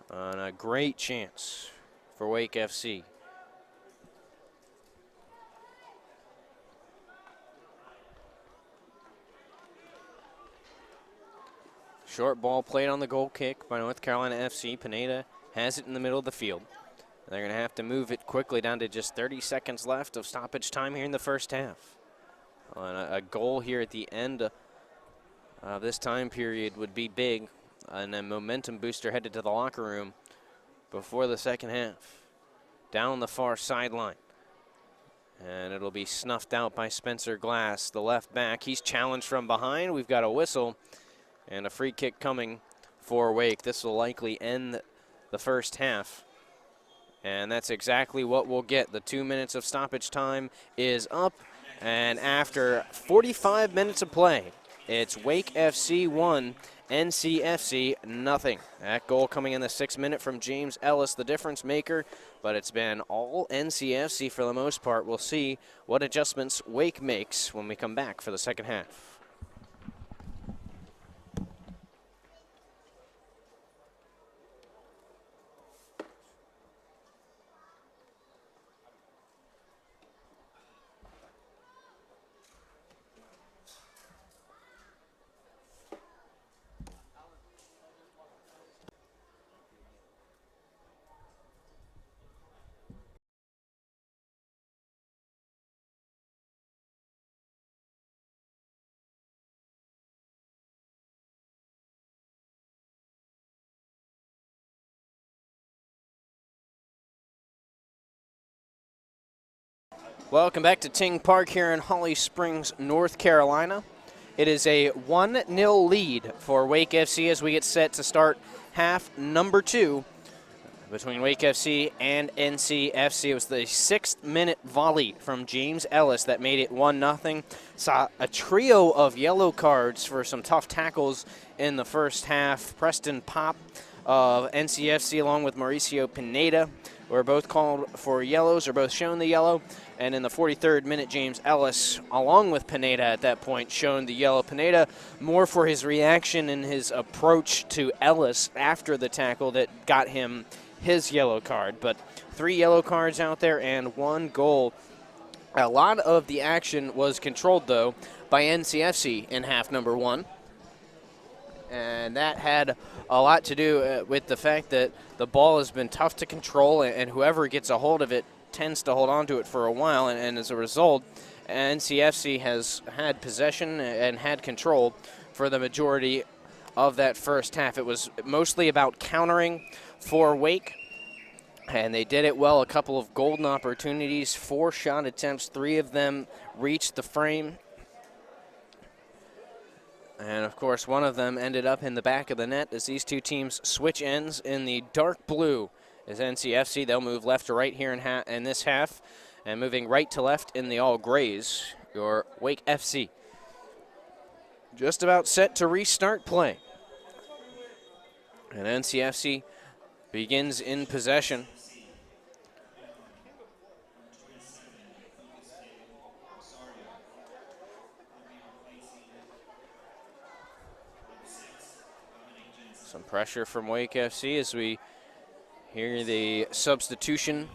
[SPEAKER 1] And a great chance for Wake FC. Short ball played on the goal kick by North Carolina FC. Pineda has it in the middle of the field. They're going to have to move it quickly down to just 30 seconds left of stoppage time here in the first half. And a goal here at the end of this time period would be big, and a momentum booster headed to the locker room before the second half. Down the far sideline. And it'll be snuffed out by Spencer Glass, the left back. He's challenged from behind. We've got a whistle and a free kick coming for Wake. This will likely end the first half. And that's exactly what we'll get. The 2 minutes of stoppage time is up. And after 45 minutes of play, it's Wake FC 1, NCFC nothing. That goal coming in the 6th minute from James Ellis, the difference maker. But it's been all NCFC for the most part. We'll see what adjustments Wake makes when we come back for the second half. Welcome back to Ting Park here in Holly Springs, North Carolina. It is a 1-0 lead for Wake FC as we get set to start half number 2 between Wake FC and NCFC. It was the 6th-minute volley from James Ellis that made it 1-0. Saw a trio of yellow cards for some tough tackles in the first half. Preston Pop of NCFC along with Mauricio Pineda were both called for yellows, or both shown the yellow. And in the 43rd minute, James Ellis, along with Pineda at that point, shown the yellow. Pineda more for his reaction and his approach to Ellis after the tackle that got him his yellow card. But 3 yellow cards out there and 1 goal. A lot of the action was controlled, though, by NCFC in half number 1. And that had a lot to do with the fact that the ball has been tough to control, and whoever gets a hold of it tends to hold on to it for a while, and as a result, NCFC has had possession and had control for the majority of that first half. It was mostly about countering for Wake, and they did it well. A couple of golden opportunities, 4 shot attempts, 3 of them reached the frame. And, of course, one of them ended up in the back of the net as these two teams switch ends. In the dark blue is NCFC. They'll move left to right here in this half. And moving right to left in the all grays, your Wake FC. Just about set to restart play. And NCFC begins in possession. Some pressure from Wake FC as we hear the substitution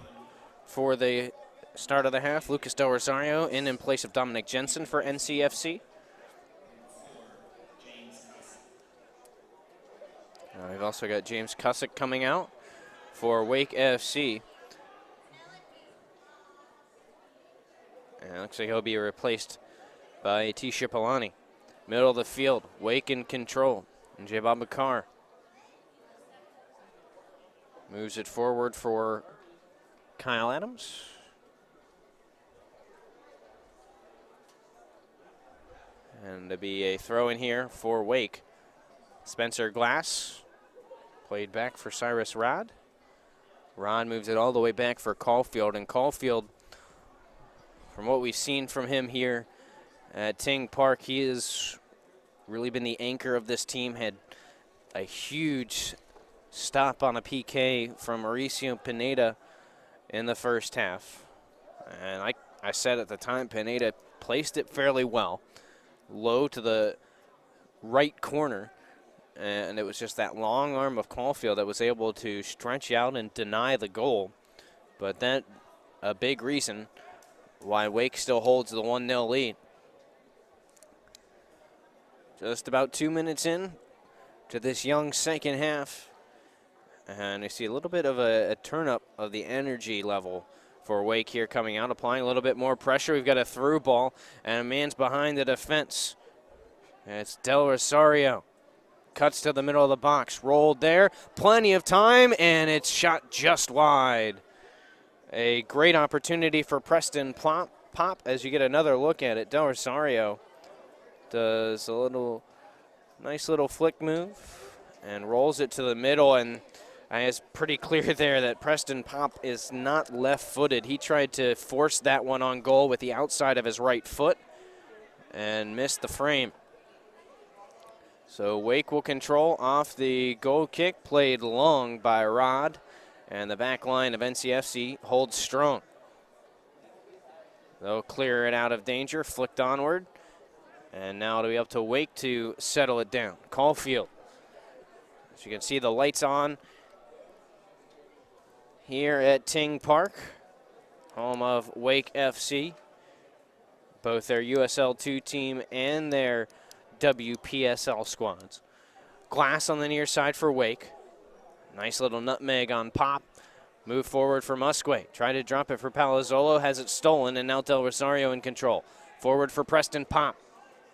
[SPEAKER 1] for the start of the half. Lucas Del Rosario in place of Dominic Jensen for NCFC. We've also got James Cussick coming out for Wake FC. And it looks like he'll be replaced by T. Shipolani. Middle of the field, Wake in control. And Jabab Bakar moves it forward for Kyle Adams. And there'll be a throw in here for Wake. Spencer Glass played back for Cyrus Rod. Rod moves it all the way back for Caulfield. And Caulfield, from what we've seen from him here at Ting Park, he has really been the anchor of this team. Had a huge stop on a PK from Mauricio Pineda in the first half. And I said at the time, Pineda placed it fairly well, low to the right corner. And it was just that long arm of Caulfield that was able to stretch out and deny the goal. But that a big reason why Wake still holds the 1-0 lead. Just about 2 minutes in to this young second half. And you see a little bit of a turn-up of the energy level for Wake here coming out, applying a little bit more pressure. We've got a through ball, and a man's behind the defense. It's Del Rosario. Cuts to the middle of the box, rolled there. Plenty of time, and it's shot just wide. A great opportunity for Preston Pop as you get another look at it. Del Rosario does a nice little flick move and rolls it to the middle, and it's pretty clear there that Preston Pop is not left-footed. He tried to force that one on goal with the outside of his right foot and missed the frame. So Wake will control off the goal kick, played long by Rod, and the back line of NCFC holds strong. They'll clear it out of danger, flicked onward, and now it'll be up to Wake to settle it down. Caulfield. As you can see, the lights on here at Ting Park, home of Wake FC. Both their USL2 team and their WPSL squads. Glass on the near side for Wake. Nice little nutmeg on Pop. Move forward for Musquet. Try to drop it for Palazzolo. Has it stolen, and now Del Rosario in control. Forward for Preston Pop.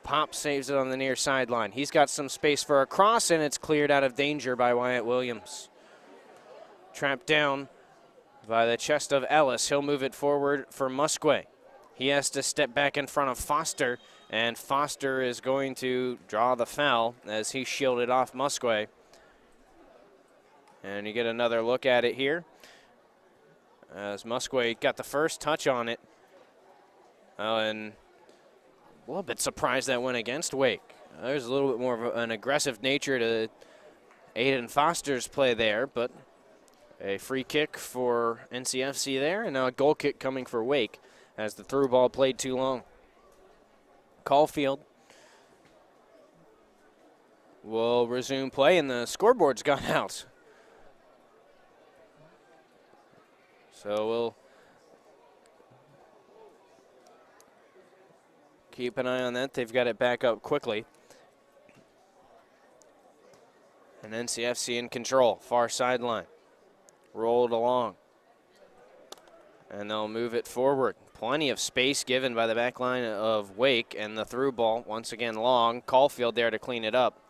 [SPEAKER 1] Pop saves it on the near sideline. He's got some space for a cross, and it's cleared out of danger by Wyatt Williams. Trapped down by the chest of Ellis. He'll move it forward for Musquet. He has to step back in front of Foster, and Foster is going to draw the foul as he shielded off Musquay. And you get another look at it here as Musquay got the first touch on it. And a little bit surprised that went against Wake. There's a little bit more of an aggressive nature to Aiden Foster's play there, but a free kick for NCFC there, and now a goal kick coming for Wake as the through ball played too long. Caulfield will resume play, and the scoreboard's gone out. So we'll keep an eye on that. They've got it back up quickly. And NCFC in control, far sideline. Rolled along. And they'll move it forward. Plenty of space given by the back line of Wake, and the through ball, once again long. Caulfield there to clean it up.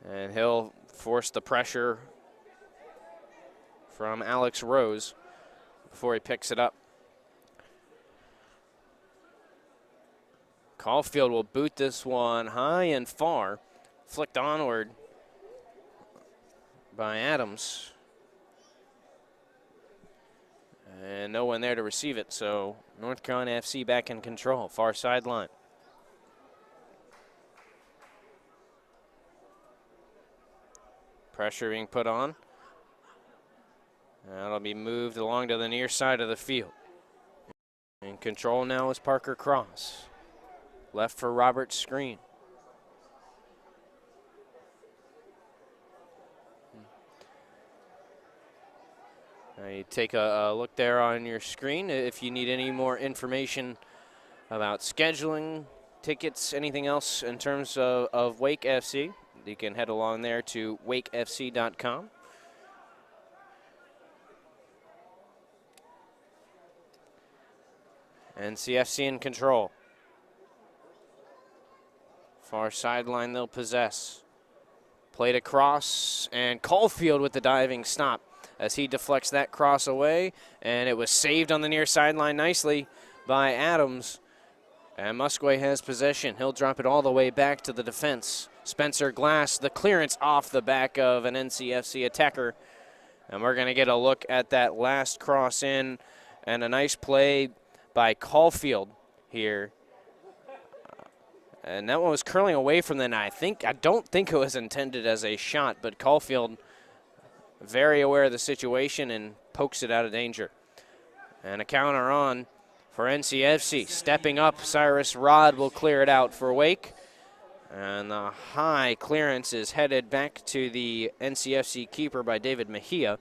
[SPEAKER 1] And he'll force the pressure from Alex Rose before he picks it up. Caulfield will boot this one high and far, flicked onward by Adams. And no one there to receive it, so North Carolina FC back in control, far sideline. Pressure being put on. That'll be moved along to the near side of the field. In control now is Parker Cross. Left for Robert Screen. Now you take a look there on your screen. If you need any more information about scheduling, tickets, anything else in terms of Wake FC, you can head along there to wakefc.com. NCFC in control. Far sideline they'll possess. Played across, and Caulfield with the diving stop as he deflects that cross away, and it was saved on the near sideline nicely by Adams. And Musquay has possession. He'll drop it all the way back to the defense. Spencer Glass, the clearance off the back of an NCFC attacker. And we're going to get a look at that last cross in, and a nice play by Caulfield here. And that one was curling away from the net. I don't think it was intended as a shot, but Caulfield very aware of the situation and pokes it out of danger. And a counter on for NCFC. Stepping up, Cyrus Rod will clear it out for Wake. And the high clearance is headed back to the NCFC keeper by David Mejia.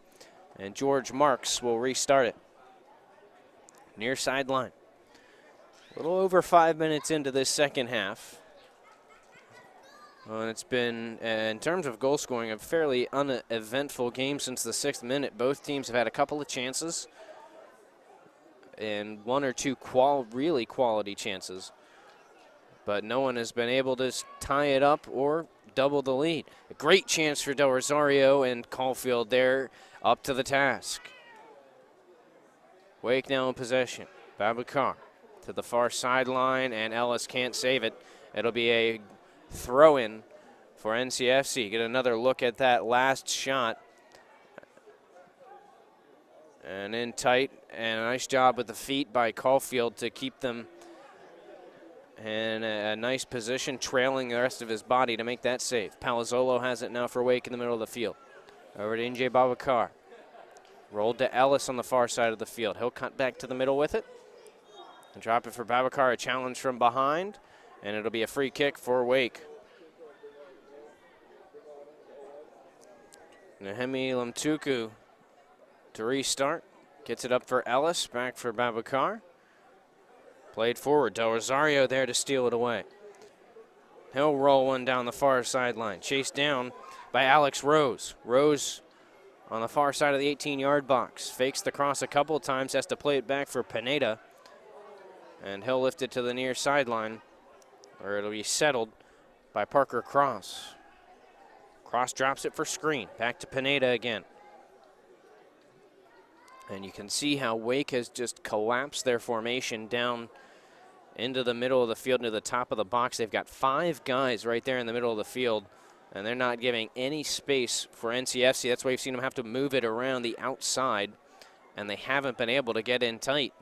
[SPEAKER 1] And George Marks will restart it. Near sideline. A little over 5 minutes into this second half. And it's been, in terms of goal scoring, a fairly uneventful game since the 6th minute. Both teams have had a couple of chances and one or two really quality chances. But no one has been able to tie it up or double the lead. A great chance for Del Rosario, and Caulfield there up to the task. Wake now in possession. Babakar to the far sideline, and Ellis can't save it. It'll be a throw-in for NCFC. Get another look at that last shot. And in tight, and a nice job with the feet by Caulfield to keep them in a nice position, trailing the rest of his body to make that save. Palazzolo has it now for Wake in the middle of the field. Over to Injay Babakar. Rolled to Ellis on the far side of the field. He'll cut back to the middle with it. And drop it for Babakar, a challenge from behind. And it'll be a free kick for Wake. Nahemi Lamtuku to restart. Gets it up for Ellis, back for Babakar. Played forward, Del Rosario there to steal it away. He'll roll one down the far sideline. Chased down by Alex Rose. Rose on the far side of the 18-yard box. Fakes the cross a couple of times, has to play it back for Pineda. And he'll lift it to the near sideline, where it'll be settled by Parker Cross. Cross drops it for Screen. Back to Pineda again. And you can see how Wake has just collapsed their formation down into the middle of the field, to the top of the box. They've got 5 guys right there in the middle of the field, and they're not giving any space for NCFC. That's why you've seen them have to move it around the outside, and they haven't been able to get in tight.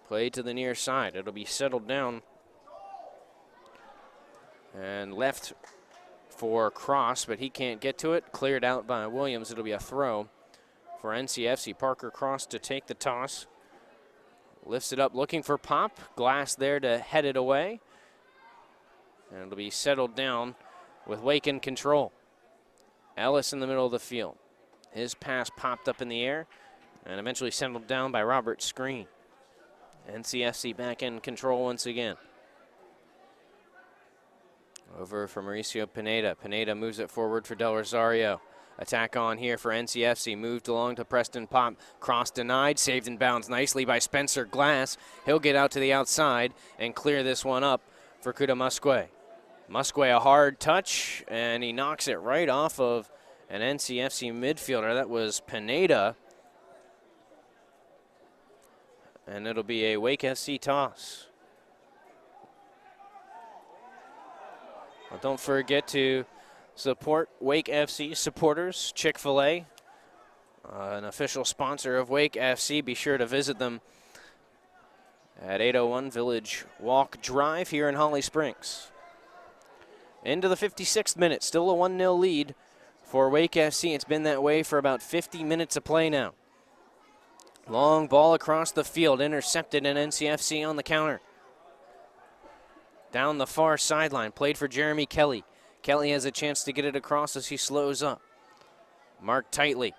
[SPEAKER 1] Play to the near side. It'll be settled down. And left for Cross, but he can't get to it. Cleared out by Williams. It'll be a throw for NCFC. Parker Cross to take the toss. Lifts it up looking for Pop. Glass there to head it away. And it'll be settled down with Wake in control. Ellis in the middle of the field. His pass popped up in the air and eventually settled down by Robert Screen. NCFC back in control once again. Over for Mauricio Pineda. Pineda moves it forward for Del Rosario. Attack on here for NCFC. Moved along to Preston Pop. Cross denied. Saved in bounds nicely by Spencer Glass. He'll get out to the outside and clear this one up for Kuda Musque. Musque a hard touch, and he knocks it right off of an NCFC midfielder. That was Pineda. And it'll be a Wake FC toss. Well, don't forget to support Wake FC supporters. Chick-fil-A, an official sponsor of Wake FC. Be sure to visit them at 801 Village Walk Drive here in Holly Springs. Into the 56th minute, still a 1-0 lead for Wake FC. It's been that way for about 50 minutes of play now. Long ball across the field, intercepted, and NCFC on the counter. Down the far sideline, played for Jeremy Kelly. Kelly has a chance to get it across as he slows up. Marked tightly.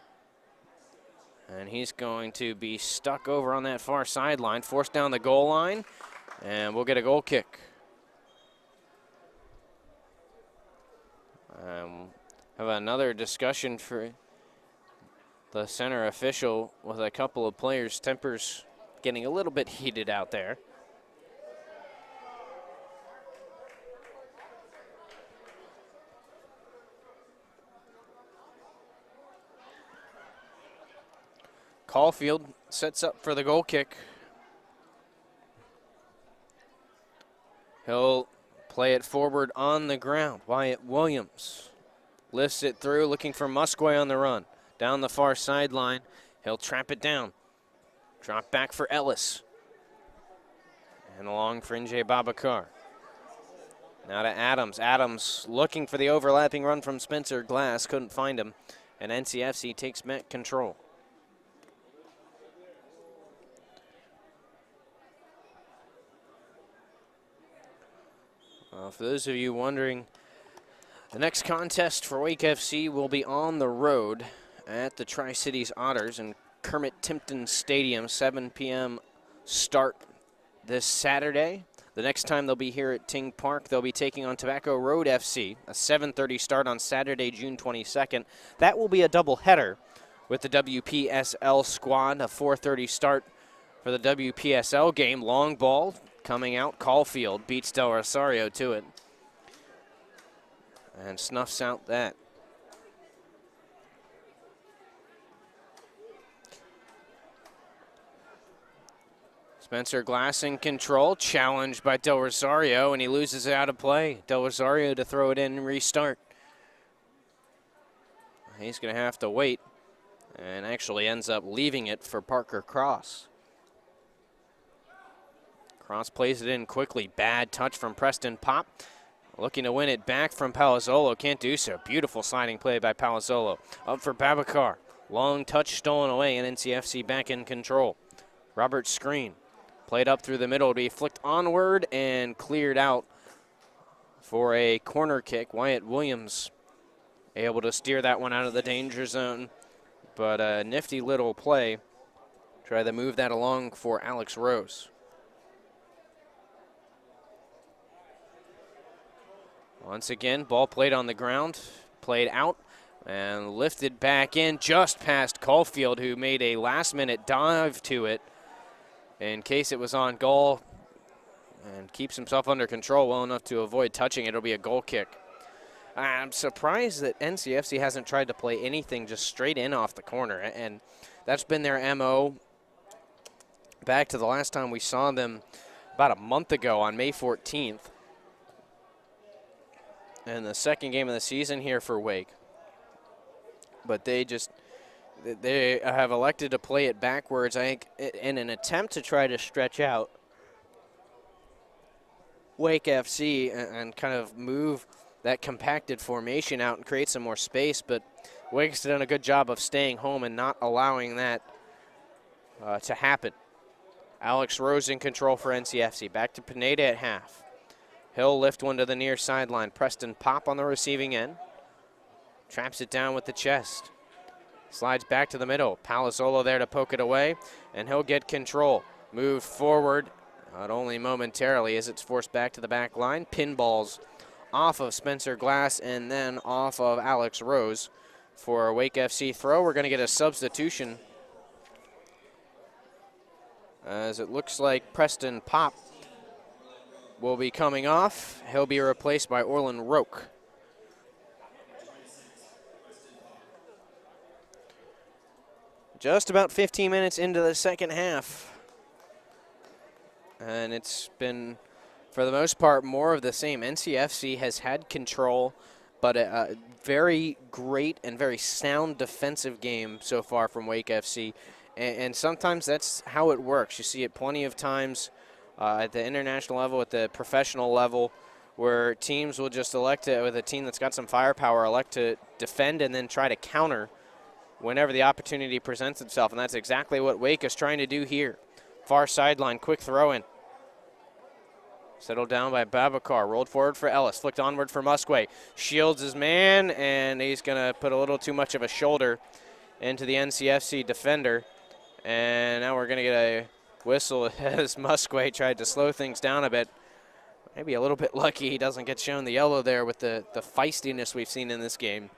[SPEAKER 1] And he's going to be stuck over on that far sideline, forced down the goal line, and we'll get a goal kick. Have another discussion for the center official with a couple of players' tempers getting a little bit heated out there. Caulfield sets up for the goal kick. He'll play it forward on the ground. Wyatt Williams lifts it through, looking for Musque on the run. Down the far sideline, he'll trap it down. Drop back for Ellis. And along for Njay Babacar. Now to Adams. Adams looking for the overlapping run from Spencer Glass. Couldn't find him. And NCFC takes back control. For those of you wondering, the next contest for Wake FC will be on the road at the Tri-Cities Otters in Kermit Timpton Stadium, 7 p.m. start this Saturday. The next time they'll be here at Ting Park, they'll be taking on Tobacco Road FC, a 7:30 start on Saturday, June 22nd. That will be a doubleheader with the WPSL squad, a 4:30 start for the WPSL game. Long ball coming out. Caulfield beats Del Rosario to it and snuffs out that. Spencer Glass in control, challenged by Del Rosario, and he loses it out of play. Del Rosario to throw it in and restart. He's going to have to wait, and actually ends up leaving it for Parker Cross. Cross plays it in quickly. Bad touch from Preston Pop. Looking to win it back from Palazzolo. Can't do so. Beautiful sliding play by Palazzolo. Up for Babacar. Long touch stolen away, and NCFC back in control. Robert Screen. Played up through the middle to be flicked onward and cleared out for a corner kick. Wyatt Williams able to steer that one out of the danger zone, but a nifty little play. Try to move that along for Alex Rose. Once again, ball played on the ground, played out, and lifted back in just past Caulfield, who made a last-minute dive to it in case it was on goal, and keeps himself under control well enough to avoid touching it. It'll be a goal kick. I'm surprised that NCFC hasn't tried to play anything just straight in off the corner, and that's been their MO back to the last time we saw them about a month ago on May 14th. And the second game of the season here for Wake. But they have elected to play it backwards, I think, in an attempt to try to stretch out Wake FC and kind of move that compacted formation out and create some more space, but Wake's done a good job of staying home and not allowing that to happen. Alex Rose in control for NCFC. Back to Pineda at half. He'll lift one to the near sideline. Preston Pop on the receiving end. Traps it down with the chest. Slides back to the middle. Palazzolo there to poke it away, and he'll get control. Moved forward, not only momentarily as it's forced back to the back line. Pinballs off of Spencer Glass and then off of Alex Rose for a Wake FC throw. We're going to get a substitution as it looks like Preston Pop will be coming off. He'll be replaced by Orlin Roque. Just about 15 minutes into the second half. And it's been, for the most part, more of the same. NCFC has had control, but a very great and very sound defensive game so far from Wake FC. And sometimes that's how it works. You see it plenty of times at the international level, at the professional level, where teams will just elect to, with a team that's got some firepower, elect to defend and then try to counter whenever the opportunity presents itself, and that's exactly what Wake is trying to do here. Far sideline, quick throw in. Settled down by Babacar, rolled forward for Ellis, flicked onward for Musquet. Shields his man, and he's going to put a little too much of a shoulder into the NCFC defender. And now we're going to get a whistle as Musquet tried to slow things down a bit. Maybe a little bit lucky he doesn't get shown the yellow there with the feistiness we've seen in this game.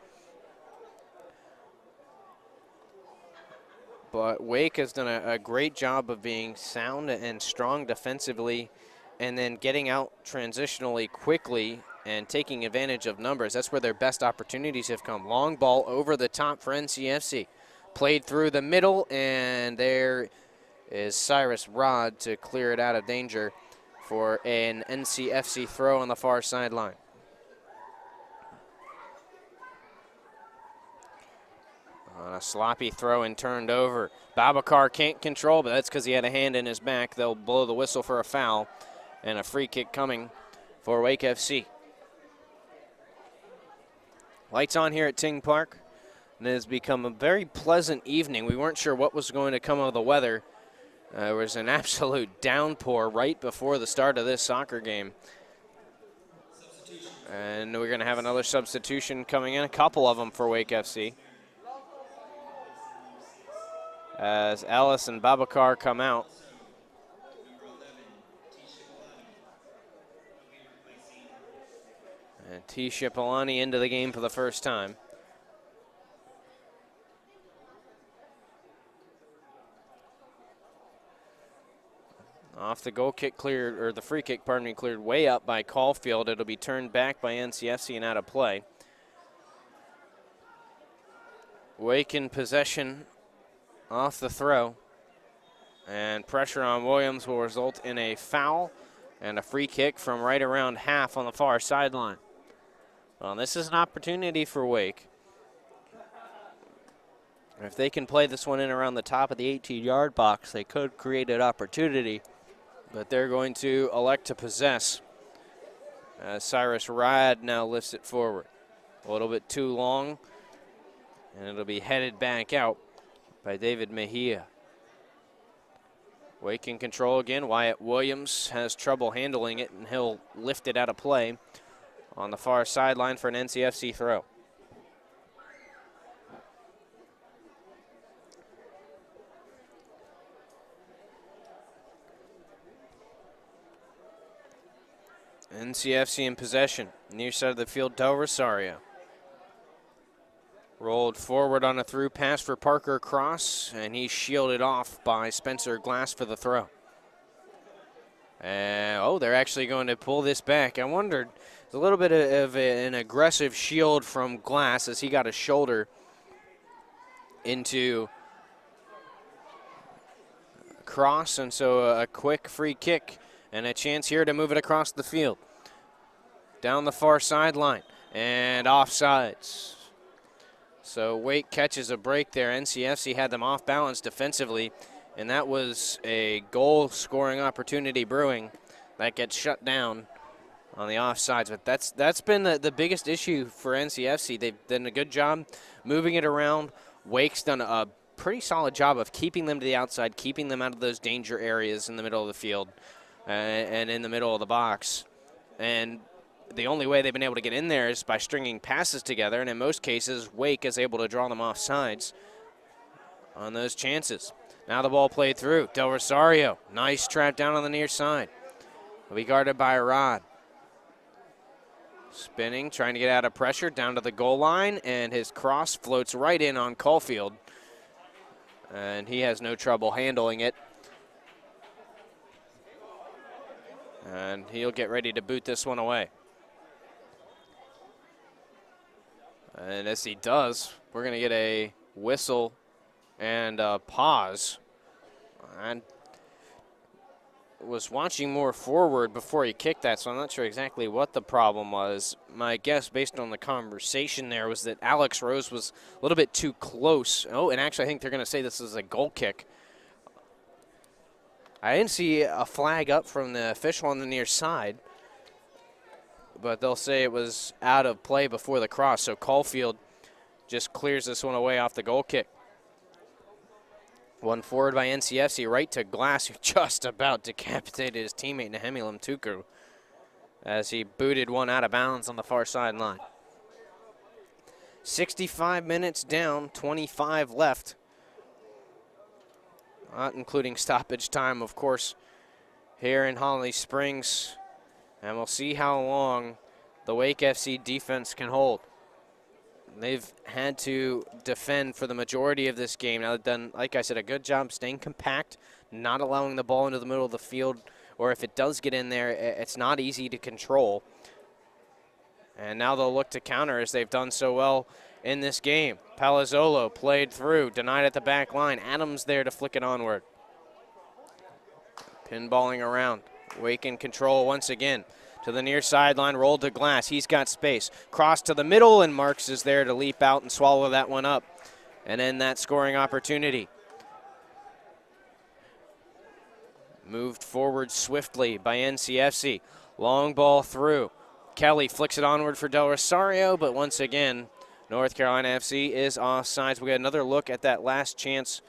[SPEAKER 1] But Wake has done a great job of being sound and strong defensively and then getting out transitionally quickly and taking advantage of numbers. That's where their best opportunities have come. Long ball over the top for NCFC. Played through the middle, and there is Cyrus Rod to clear it out of danger for an NCFC throw on the far sideline. A sloppy throw and turned over. Babacar can't control, but that's because he had a hand in his back. They'll blow the whistle for a foul, and a free kick coming for Wake FC. Lights on here at Ting Park, and it has become a very pleasant evening. We weren't sure what was going to come of the weather. There was an absolute downpour right before the start of this soccer game. And we're going to have another substitution coming in, a couple of them for Wake FC, as Ellis and Babacar come out. And T. Shipolani into the game for the first time. Off the goal kick cleared, or the free kick, pardon me, cleared way up by Caulfield. It'll be turned back by NCFC and out of play. Wake in possession off the throw, and pressure on Williams will result in a foul and a free kick from right around half on the far sideline. Well, this is an opportunity for Wake. If they can play this one in around the top of the 18-yard box, they could create an opportunity, but they're going to elect to possess. Cyrus Rad now lifts it forward. A little bit too long, and it'll be headed back out by David Mejia. Wake in control again. Wyatt Williams has trouble handling it, and he'll lift it out of play on the far sideline for an NCFC throw. NCFC in possession. Near side of the field, Del Rosario. Rolled forward on a through pass for Parker Cross, and he's shielded off by Spencer Glass for the throw. Oh, they're actually going to pull this back. I wondered, a little bit of an aggressive shield from Glass as he got his shoulder into cross, and so a quick free kick and a chance here to move it across the field. Down the far sideline and offsides. So Wake catches a break there. NCFC had them off balance defensively, and that was a goal scoring opportunity brewing that gets shut down on the offsides. But that's been the biggest issue for NCFC. They've done a good job moving it around. Wake's done a pretty solid job of keeping them to the outside, keeping them out of those danger areas in the middle of the field and in the middle of the box. And the only way they've been able to get in there is by stringing passes together, and in most cases, Wake is able to draw them off sides on those chances. Now the ball played through. Del Rosario, nice trap down on the near side. Will be guarded by Rod. Spinning, trying to get out of pressure, down to the goal line, and his cross floats right in on Caulfield. And he has no trouble handling it. And he'll get ready to boot this one away. And as he does, we're going to get a whistle and a pause. And was watching more forward before he kicked that, so I'm not sure exactly what the problem was. My guess, based on the conversation there, was that Alex Rose was a little bit too close. Oh, and actually I think they're going to say this is a goal kick. I didn't see a flag up from the official on the near side, but they'll say it was out of play before the cross, so Caulfield just clears this one away off the goal kick. One forward by NCFC, right to Glass, who just about decapitated his teammate Nehemiah Tuku as he booted one out of bounds on the far sideline. 65 minutes down, 25 left. Not including stoppage time, of course, here in Holly Springs. And we'll see how long the Wake FC defense can hold. They've had to defend for the majority of this game. Now they've done, like I said, a good job staying compact, not allowing the ball into the middle of the field, or if it does get in there, it's not easy to control. And now they'll look to counter as they've done so well in this game. Palazzolo played through, denied at the back line. Adams there to flick it onward. Pinballing around. Wake in control once again. To the near sideline, rolled to Glass. He's got space. Cross to the middle, and Marks is there to leap out and swallow that one up and end that scoring opportunity. Moved forward swiftly by NCFC. Long ball through. Kelly flicks it onward for Del Rosario, but once again, North Carolina FC is offsides. We get another look at that last chance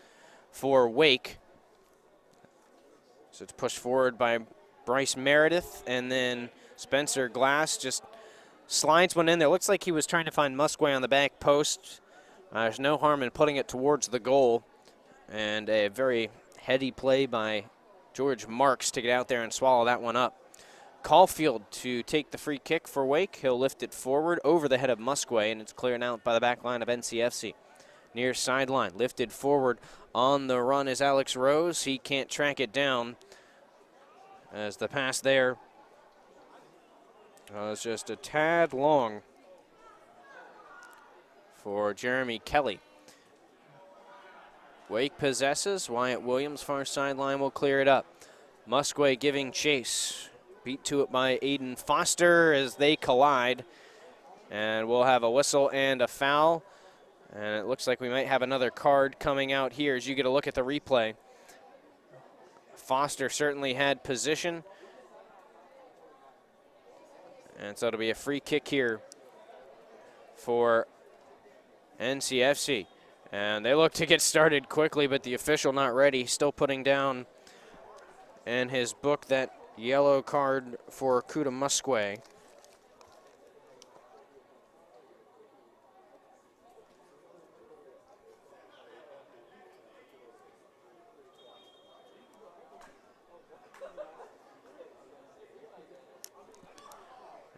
[SPEAKER 1] for Wake. So it's pushed forward by Bryce Meredith, and then Spencer Glass just slides one in there. Looks like he was trying to find Musquay on the back post. There's no harm in putting it towards the goal. And a very heady play by George Marks to get out there and swallow that one up. Caulfield to take the free kick for Wake. He'll lift it forward over the head of Musquay, and it's cleared out by the back line of NCFC. Near sideline, lifted forward on the run is Alex Rose. He can't track it down as the pass there was just a tad long for Jeremy Kelly. Wake possesses. Wyatt Williams, far sideline, will clear it up. Musquay giving chase. Beat to it by Aiden Foster as they collide. And we'll have a whistle and a foul. And it looks like we might have another card coming out here as you get a look at the replay. Foster certainly had position. And so it'll be a free kick here for NCFC. And they look to get started quickly, but the official not ready. Still putting down in his book that yellow card for Kuda Musquay.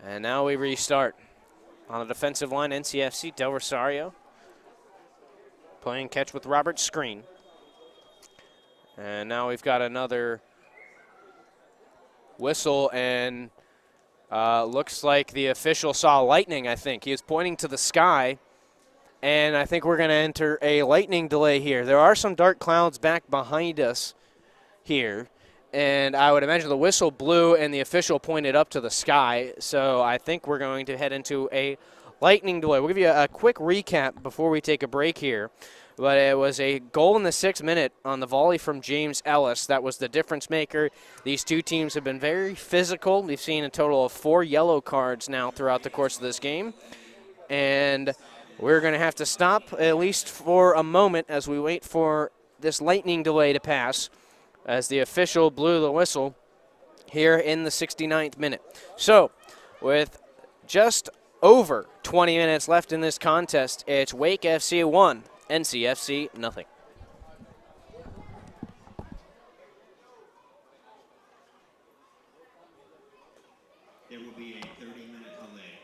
[SPEAKER 1] And now we restart. On the defensive line, NCFC, Del Rosario playing catch with Robert Screen. And now we've got another whistle, and Looks like the official saw lightning, I think. He was pointing to the sky, and I think we're going to enter a lightning delay here. There are some dark clouds back behind us here, and I would imagine the whistle blew and the official pointed up to the sky, so I think we're going to head into a lightning delay. We'll give you a quick recap before we take a break here. But it was a goal in the 6th minute on the volley from James Ellis. That was the difference maker. These two teams have been very physical. We've seen a total of 4 yellow cards now throughout the course of this game. And we're going to have to stop at least for a moment as we wait for this lightning delay to pass as the official blew the whistle here in the 69th minute. So with just over 20 minutes left in this contest, it's Wake FC 1. NCFC, nothing.
[SPEAKER 3] There will be a 30-minute delay.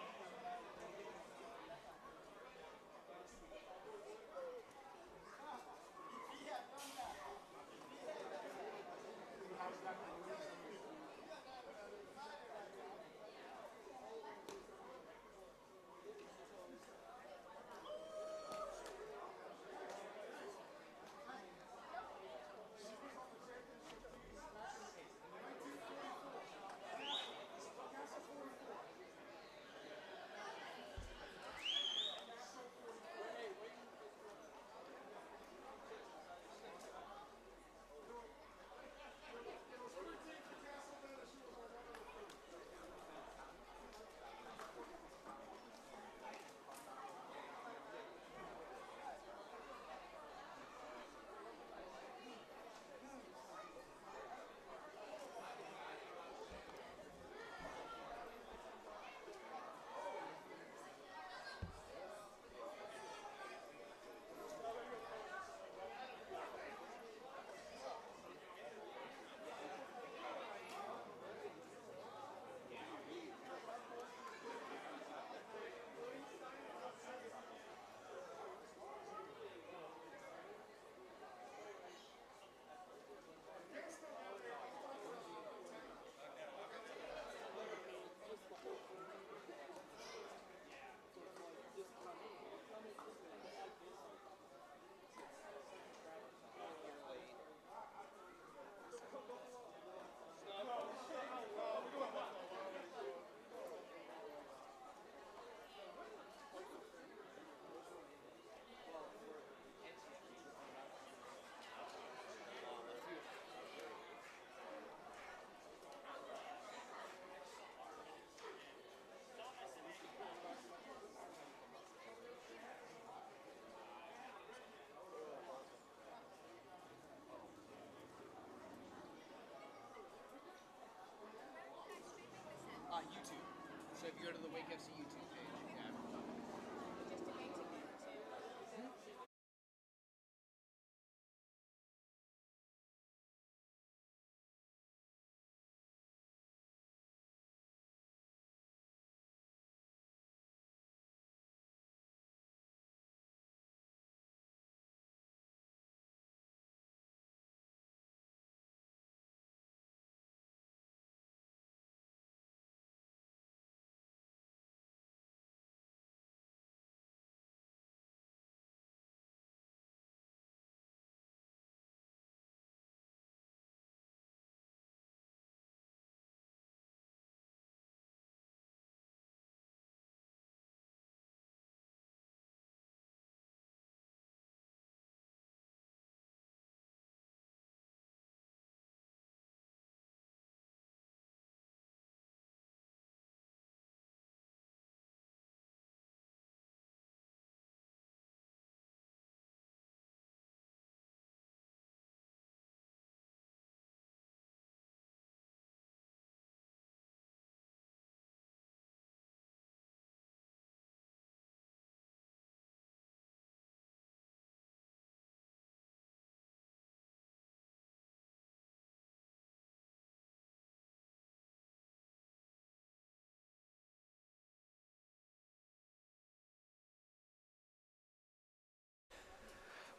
[SPEAKER 1] YouTube. So if you go to the Wake FC YouTube page, yeah.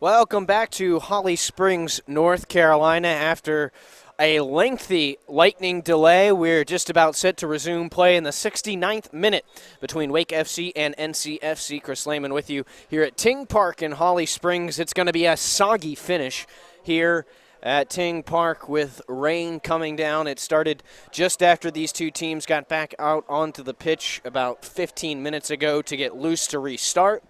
[SPEAKER 1] Welcome back to Holly Springs, North Carolina. After a lengthy lightning delay. We're just about set to resume play in the 69th minute between Wake FC and NCFC. Chris Lehman with you here at Ting Park in Holly Springs. It's going to be a soggy finish here at Ting Park with rain coming down. It started just after these two teams got back out onto the pitch about 15 minutes ago to get loose to restart.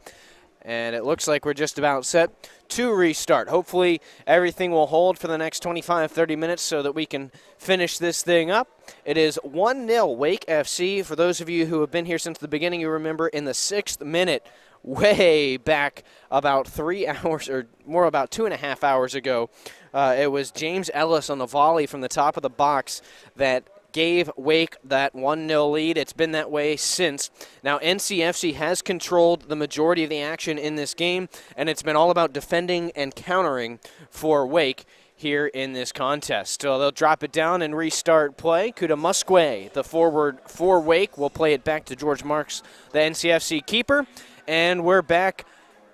[SPEAKER 1] And it looks like we're just about set to restart. Hopefully everything will hold for the next 25-30 minutes so that we can finish this thing up. It is 1-0 Wake FC. For those of you who have been here since the beginning, you remember in the 6th minute, way back about 3 hours, or more about 2.5 hours ago, it was James Ellis on the volley from the top of the box that gave Wake that 1-0 lead. It's been that way since. Now, NCFC has controlled the majority of the action in this game, and it's been all about defending and countering for Wake here in this contest. So they'll drop it down and restart play. Kuda Musquay, the forward for Wake, will play it back to George Marks, the NCFC keeper, and we're back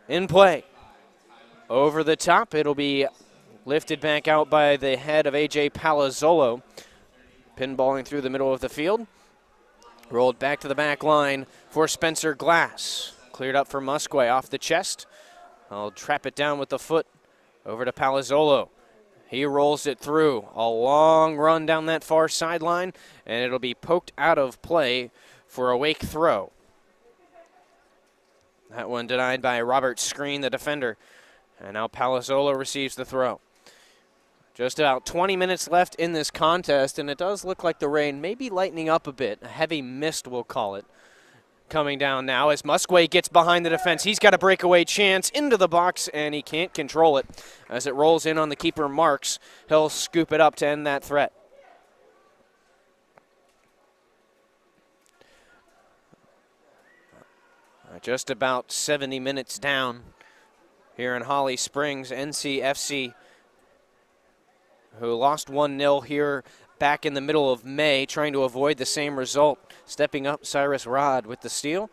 [SPEAKER 1] in play. Over the top, it'll be lifted back out by the head of A.J. Palazzolo. Pinballing through the middle of the field. Rolled back to the back line for Spencer Glass. Cleared up for Musquay off the chest. I'll trap it down with the foot over to Palazzolo. He rolls it through. A long run down that far sideline, and it'll be poked out of play for a Wake throw. That one denied by Robert Screen, the defender. And now Palazzolo receives the throw. Just about 20 minutes left in this contest, and it does look like the rain may be lightening up a bit. A heavy mist, we'll call it, coming down now as Musquay gets behind the defense. He's got a breakaway chance into the box, and he can't control it. As it rolls in on the keeper, Marks, he'll scoop it up to end that threat. Just about 70 minutes down here in Holly Springs. NCFC, who lost 1-0 here back in the middle of May, trying to avoid the same result. Stepping up, Cyrus Rod with the steal.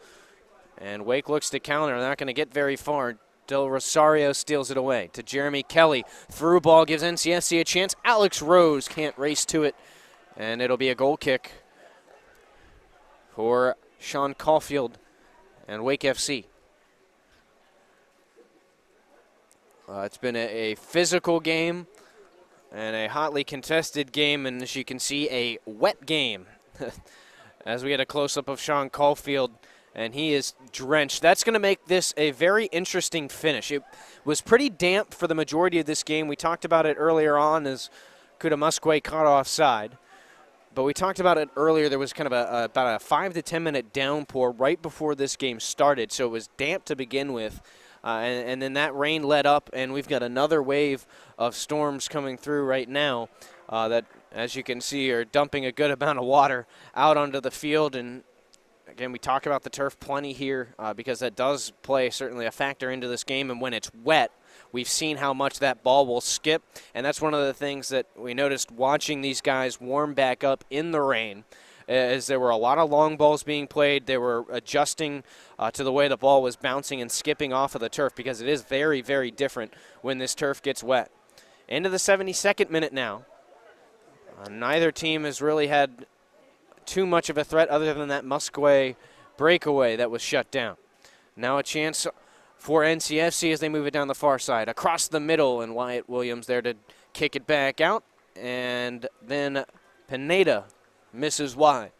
[SPEAKER 1] And Wake looks to counter. They're not going to get very far. Del Rosario steals it away to Jeremy Kelly. Through ball gives NCFC a chance. Alex Rose can't race to it. And it'll be a goal kick for Sean Caulfield and Wake FC. It's been a physical game and a hotly contested game, and as you can see, a wet game. As we get a close-up of Sean Caulfield, and he is drenched. That's going to make this a very interesting finish. It was pretty damp for the majority of this game. We talked about it earlier on as Kuda Musquay caught offside. But we talked about it earlier. There was kind of about a 5 to 10 minute downpour right before this game started, so it was damp to begin with. And then that rain let up, and we've got another wave of storms coming through right now that, as you can see, are dumping a good amount of water out onto the field. And again, we talk about the turf plenty here because that does play certainly a factor into this game. And when it's wet, we've seen how much that ball will skip. And that's one of the things that we noticed watching these guys warm back up in the rain. As there were a lot of long balls being played. They were adjusting to the way the ball was bouncing and skipping off of the turf because it is very, very different when this turf gets wet. Into the 72nd minute now. Neither team has really had too much of a threat other than that Musquay breakaway that was shut down. Now a chance for NCFC as they move it down the far side. Across the middle, and Wyatt Williams there to kick it back out. And then Pineda misses wide.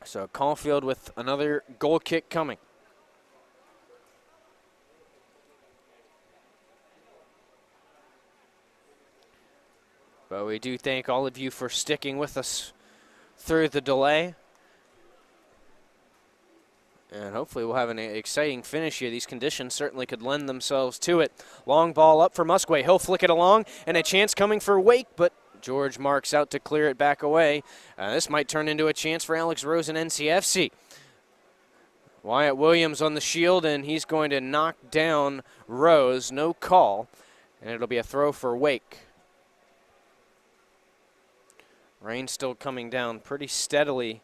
[SPEAKER 1] So Caulfield with another goal kick coming. But we do thank all of you for sticking with us through the delay. And hopefully we'll have an exciting finish here. These conditions certainly could lend themselves to it. Long ball up for Musquay. He'll flick it along, and a chance coming for Wake, but George Marks out to clear it back away. This might turn into a chance for Alex Rose and NCFC. Wyatt Williams on the shield, and he's going to knock down Rose. No call, and it'll be a throw for Wake. Rain still coming down pretty steadily.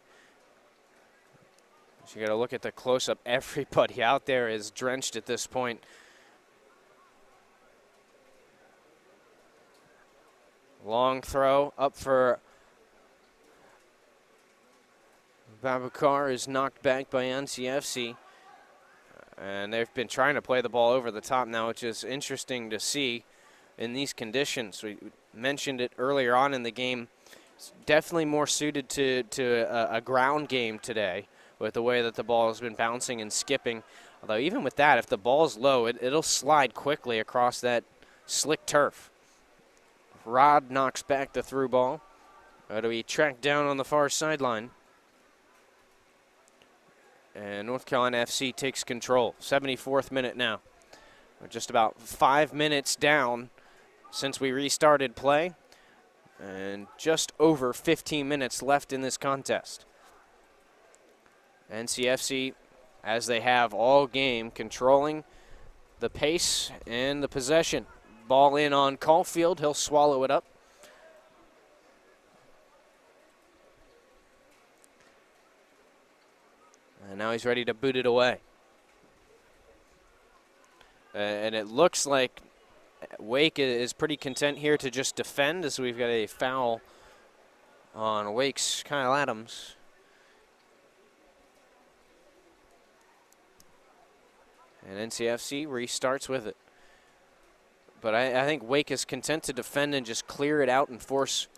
[SPEAKER 1] So you got to look at the close-up. Everybody out there is drenched at this point. Long throw up for Babakar is knocked back by NCFC. And they've been trying to play the ball over the top now, which is interesting to see in these conditions. We mentioned it earlier on in the game. It's definitely more suited to a ground game today with the way that the ball has been bouncing and skipping. Although even with that, if the ball's low, it'll slide quickly across that slick turf. Rod knocks back the through ball. It'll be tracked down on the far sideline. And North Carolina FC takes control. 74th minute now. We're just about 5 minutes down since we restarted play. And just over 15 minutes left in this contest. NCFC, as they have all game, controlling the pace and the possession. Ball in on Caulfield. He'll swallow it up. And now he's ready to boot it away. And it looks like Wake is pretty content here to just defend, as we've got a foul on Wake's Kyle Adams. And NCFC restarts with it. But I think Wake is content to defend and just clear it out and force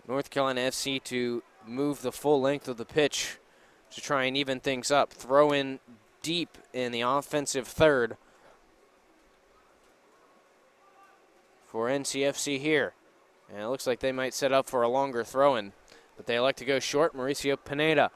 [SPEAKER 1] North Carolina FC to move the full length of the pitch to try and even things up. Throw in deep in the offensive third for NCFC here. And it looks like they might set up for a longer throw-in, but they like to go short. Mauricio Pineda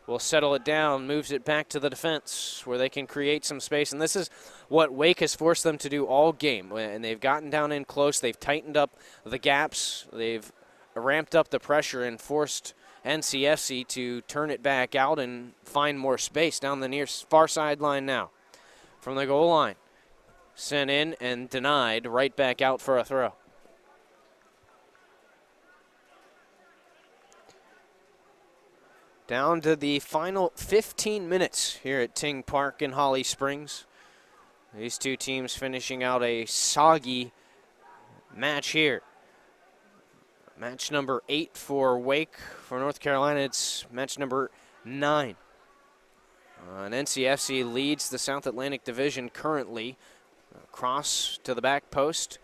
[SPEAKER 1] will settle it down, moves it back to the defense where they can create some space. And this is what Wake has forced them to do all game. And they've gotten down in close. They've tightened up the gaps. They've ramped up the pressure and forced NCFC to turn it back out and find more space down the far sideline now. From the goal line. Sent in and denied, right back out for a throw. Down to the final 15 minutes here at Ting Park in Holly Springs. These two teams finishing out a soggy match here. Match number 8 for Wake. For North Carolina, it's match number 9. And NCFC leads the South Atlantic Division currently. Cross to the back post.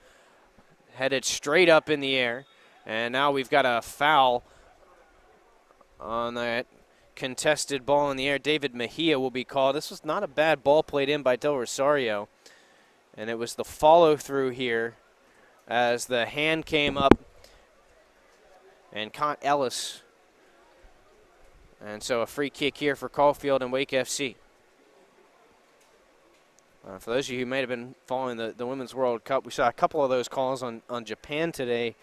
[SPEAKER 1] Headed straight up in the air. And now we've got a foul on that contested ball in the air. David Mejia will be called. This was not a bad ball played in by Del Rosario. And it was the follow through here as the hand came up and caught Ellis. And so a free kick here for Caulfield and Wake FC. For those of you who may have been following the Women's World Cup, we saw a couple of those calls on Japan today.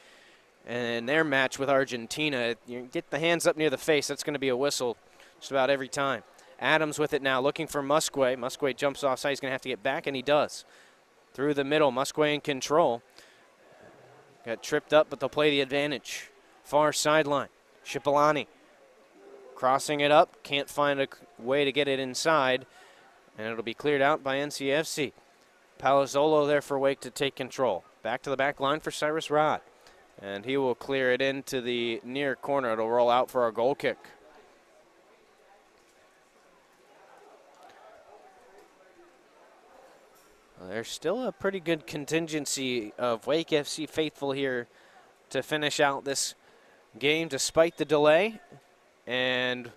[SPEAKER 1] And their match with Argentina, you get the hands up near the face, that's going to be a whistle just about every time. Adams with it now, looking for Musquay. Musquay jumps offside, he's going to have to get back, and he does. Through the middle, Musquay in control. Got tripped up, but they'll play the advantage. Far sideline, Cipollani crossing it up, can't find a way to get it inside, and it'll be cleared out by NCFC. Palazzolo there for Wake to take control. Back to the back line for Cyrus Rod. And he will clear it into the near corner. It'll roll out for a goal kick. Well, there's still a pretty good contingency of Wake FC faithful here to finish out this game despite the delay. And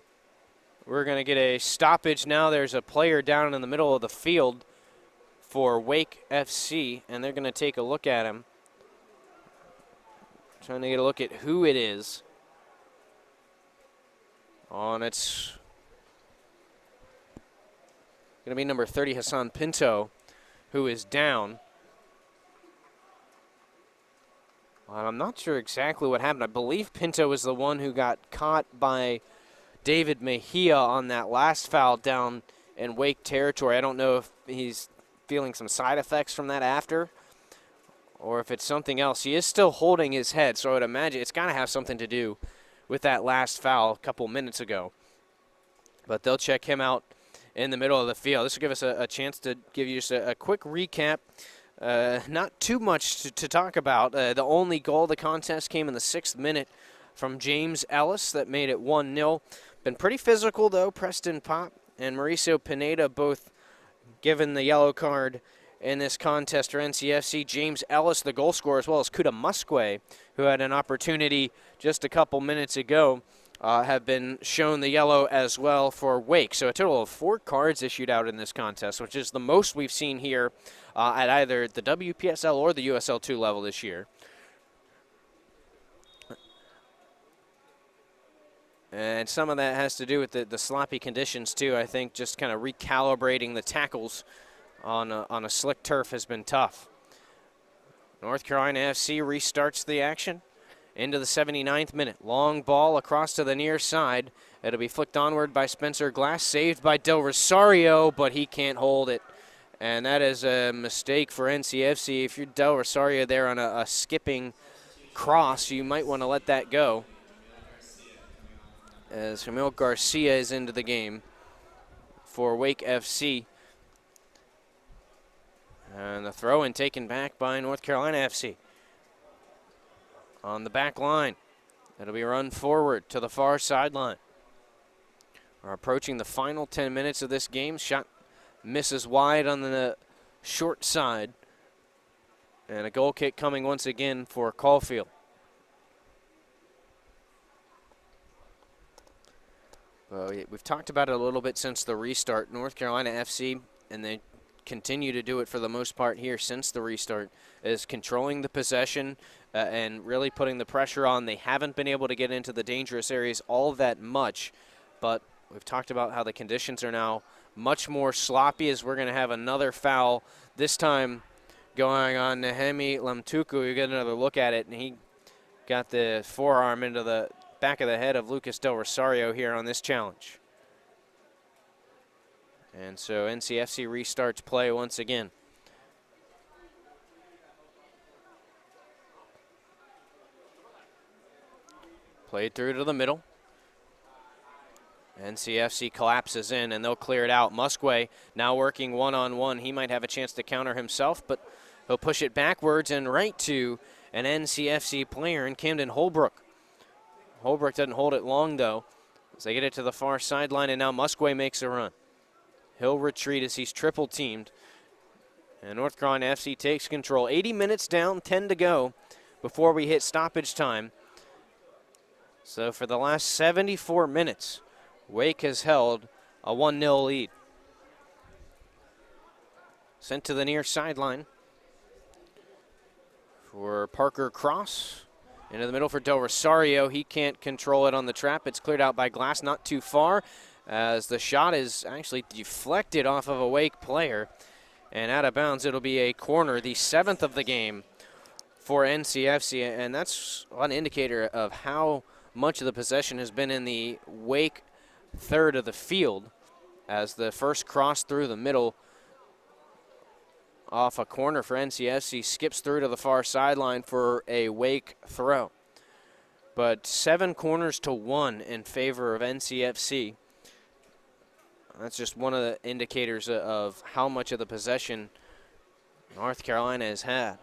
[SPEAKER 1] we're going to get a stoppage now. There's a player down in the middle of the field for Wake FC, and they're going to take a look at him. Trying to get a look at who it is. It's going to be number 30, Hassan Pinto, who is down. I'm not sure exactly what happened. I believe Pinto was the one who got caught by David Mejia on that last foul down in Wake territory. I don't know if he's feeling some side effects from that after, or if it's something else. He is still holding his head, so I would imagine it's got to have something to do with that last foul a couple minutes ago. But they'll check him out in the middle of the field. This will give us a chance to give you just a quick recap Not too much to talk about. The only goal of the contest came in the 6th minute from James Ellis that made it 1-0. Been pretty physical, though. Preston Pop and Mauricio Pineda both given the yellow card in this contest for NCFC. James Ellis, the goal scorer, as well as Kuda Musque, who had an opportunity just a couple minutes ago, have been shown the yellow as well for Wake. So a total of 4 cards issued out in this contest, which is the most we've seen here at either the WPSL or the USL2 level this year. And some of that has to do with the sloppy conditions, too. I think just kind of recalibrating the tackles on a slick turf has been tough. North Carolina FC restarts the action into the 79th minute. Long ball across to the near side. It'll be flicked onward by Spencer Glass, saved by Del Rosario, but he can't hold it. And that is a mistake for NCFC. If you're Del Rosario there on a skipping cross, you might want to let that go, as Jamil Garcia is into the game for Wake FC. And the throw-in taken back by North Carolina FC. On the back line, it'll be run forward to the far sideline. We're approaching the final 10 minutes of this game. Shot misses wide on the short side. And a goal kick coming once again for Caulfield. We've talked about it a little bit since the restart. North Carolina FC, and they continue to do it for the most part here since the restart, is controlling the possession and really putting the pressure on. They haven't been able to get into the dangerous areas all that much, but we've talked about how the conditions are now much more sloppy, as we're going to have another foul, this time going on Nehemi Lamtuku. You get another look at it, and he got the forearm into the back of the head of Lucas Del Rosario here on this challenge. And so NCFC restarts play once again. Played through to the middle. NCFC collapses in, and they'll clear it out. Musque now working one-on-one. He might have a chance to counter himself, but he'll push it backwards and right to an NCFC player in Camden Holbrook. Holbrook doesn't hold it long, though, as they get it to the far sideline, and now Musque makes a run. He'll retreat as he's triple teamed. And North Carolina FC takes control. 80 minutes down, 10 to go before we hit stoppage time. So for the last 74 minutes, Wake has held a 1-0 lead. Sent to the near sideline for Parker Cross. Into the middle for Del Rosario. He can't control it on the trap. It's cleared out by Glass, not too far, as the shot is actually deflected off of a Wake player. And out of bounds, it'll be a corner, the 7th of the game for NCFC. And that's an indicator of how much of the possession has been in the Wake third of the field, as the first cross through the middle off a corner for NCFC skips through to the far sideline for a Wake throw. But 7 corners to 1 in favor of NCFC. That's just one of the indicators of how much of the possession North Carolina has had.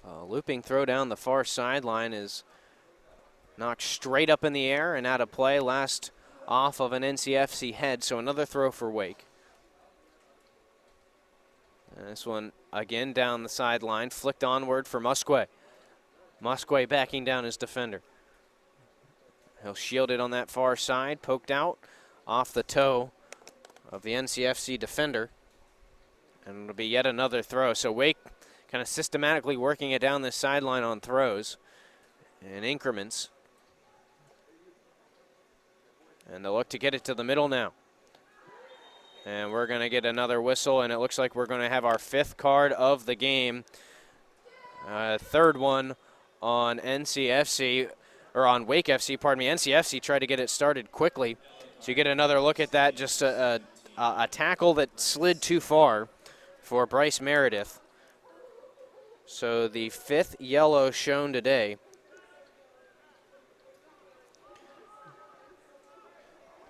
[SPEAKER 1] A looping throw down the far sideline is knocked straight up in the air and out of play, last off of an NCFC head, so another throw for Wake. And this one again down the sideline, flicked onward for Musque. Musque backing down his defender. He'll shield it on that far side, poked out off the toe of the NCFC defender. And it'll be yet another throw. So Wake kind of systematically working it down this sideline on throws in increments. And they'll look to get it to the middle now. And we're going to get another whistle, and it looks like we're going to have our 5th card of the game. Third one on NCFC, or on Wake FC, pardon me. NCFC tried to get it started quickly. So you get another look at that, just a tackle that slid too far for Bryce Meredith. So the 5th yellow shown today.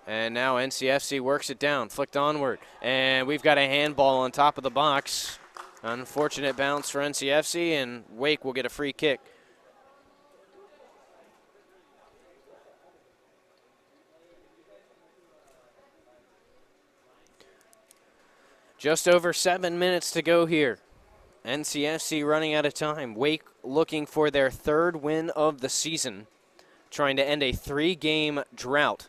[SPEAKER 1] And now NCFC works it down, flicked onward. And we've got a handball on top of the box. Unfortunate bounce for NCFC, and Wake will get a free kick. Just over 7 minutes to go here. NCFC running out of time. Wake looking for their 3rd win of the season, trying to end a 3-game drought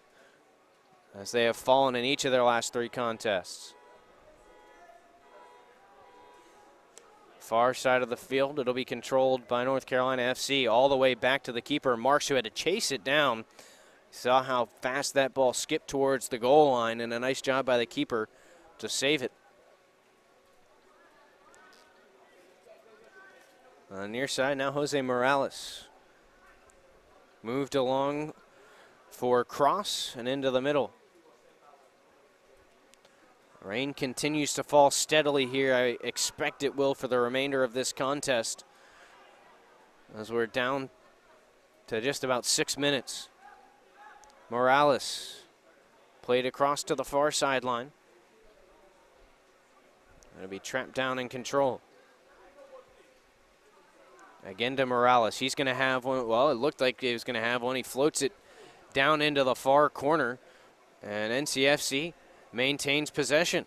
[SPEAKER 1] as they have fallen in each of their last 3 contests. Far side of the field, it'll be controlled by North Carolina FC all the way back to the keeper, Marks, who had to chase it down. Saw how fast that ball skipped towards the goal line, and a nice job by the keeper to save it. On the near side, now Jose Morales. Moved along for cross and into the middle. Rain continues to fall steadily here. I expect it will for the remainder of this contest, as we're down to just about 6 minutes. Morales played across to the far sideline. It'll be trapped down in control. Again to Morales. He's going to have one. Well, it looked like he was going to have one. He floats it down into the far corner, and NCFC maintains possession.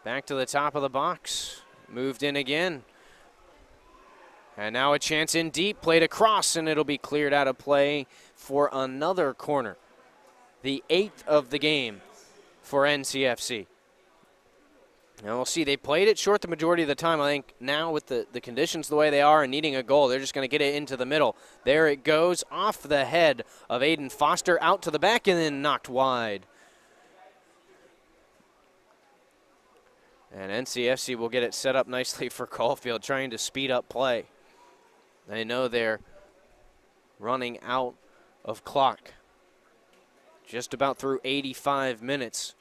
[SPEAKER 1] Back to the top of the box. Moved in again. And now a chance in deep. Played across, and it'll be cleared out of play for another corner. The 8th of the game for NCFC. Now we'll see. They played it short the majority of the time. I think now with the conditions the way they are and needing a goal, they're just going to get it into the middle. There it goes off the head of Aiden Foster, out to the back, and then knocked wide. And NCFC will get it set up nicely for Caulfield, trying to speed up play. They know they're running out of clock. Just about through 85 minutes.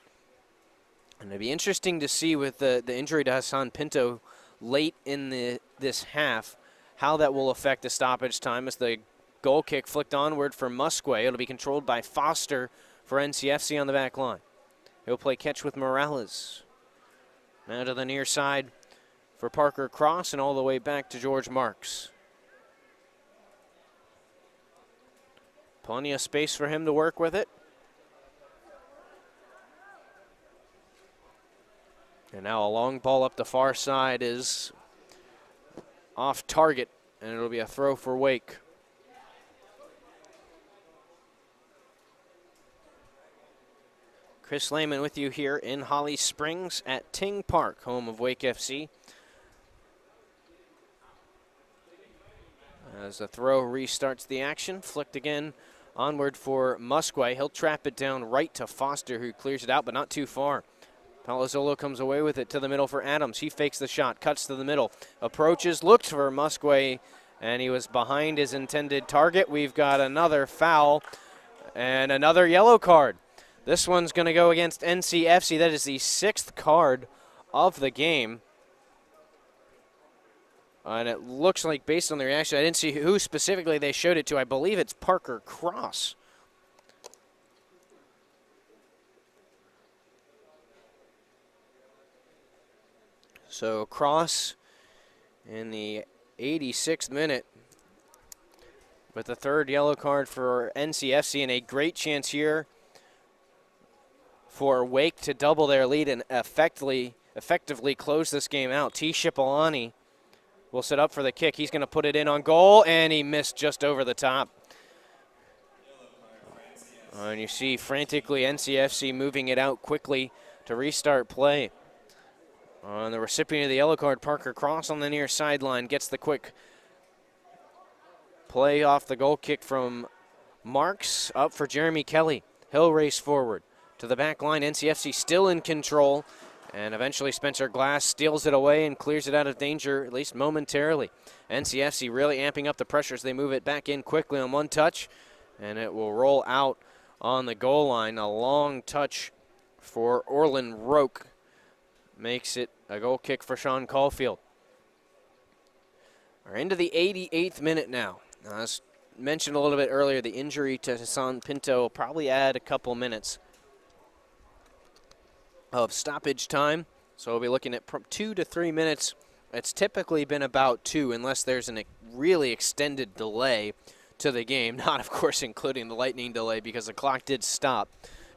[SPEAKER 1] And it'd be interesting to see with the injury to Hassan Pinto late in this half, how that will affect the stoppage time as the goal kick flicked onward for Musquay. It'll be controlled by Foster for NCFC on the back line. He'll play catch with Morales. Now to the near side for Parker Cross and all the way back to George Marks. Plenty of space for him to work with it. And now a long ball up the far side is off target, and it'll be a throw for Wake. Chris Lehman with you here in Holly Springs at Ting Park, home of Wake FC. As the throw restarts the action, flicked again onward for Musquay. He'll trap it down right to Foster, who clears it out, but not too far. Palazzolo comes away with it to the middle for Adams. He fakes the shot, cuts to the middle, approaches, looks for Musquay, and he was behind his intended target. We've got another foul and another yellow card. This one's going to go against NCFC. That is the 6th card of the game. And it looks like, based on the reaction, I didn't see who specifically they showed it to. I believe it's Parker Cross. So Cross in the 86th minute with the 3rd yellow card for NCFC, and a great chance here for Wake to double their lead and effectively close this game out. T. Shipolani will set up for the kick. He's going to put it in on goal, and he missed just over the top. And you see frantically NCFC moving it out quickly to restart play. And the recipient of the yellow card, Parker Cross, on the near sideline, gets the quick play off the goal kick from Marks, up for Jeremy Kelly. He'll race forward to the back line. NCFC still in control, and eventually Spencer Glass steals it away and clears it out of danger, at least momentarily. NCFC really amping up the pressure as they move it back in quickly on one touch, and it will roll out on the goal line. A long touch for Orlin Roque makes it a goal kick for Sean Caulfield. We're into the 88th minute now. As mentioned a little bit earlier, the injury to Hassan Pinto will probably add a couple minutes of stoppage time. So we'll be looking at 2 to 3 minutes. It's typically been about 2 unless there's a really extended delay to the game. Not, of course, including the lightning delay because the clock did stop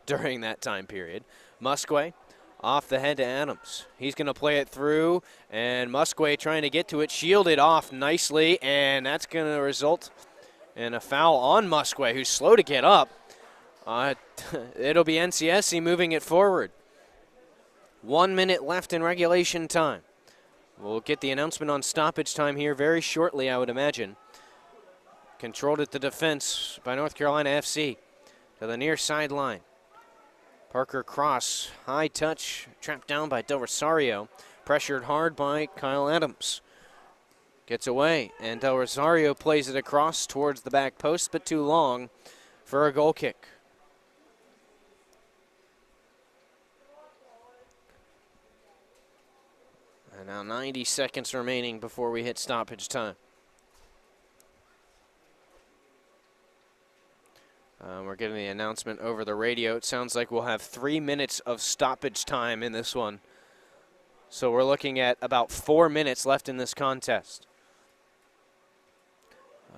[SPEAKER 1] during that time period. Musquet off the head to Adams. He's going to play it through, and Musquet trying to get to it, shielded off nicely, and that's going to result in a foul on Musquet, who's slow to get up. It'll be NCFC moving it forward. 1 minute left in regulation time. We'll get the announcement on stoppage time here very shortly, I would imagine. Controlled at the defense by North Carolina FC to the near sideline. Parker Cross, high touch, trapped down by Del Rosario. Pressured hard by Kyle Adams. Gets away, and Del Rosario plays it across towards the back post, but too long for a goal kick. And now 90 seconds remaining before we hit stoppage time. We're getting the announcement over the radio. It sounds like we'll have 3 minutes of stoppage time in this one. So we're looking at about 4 minutes left in this contest.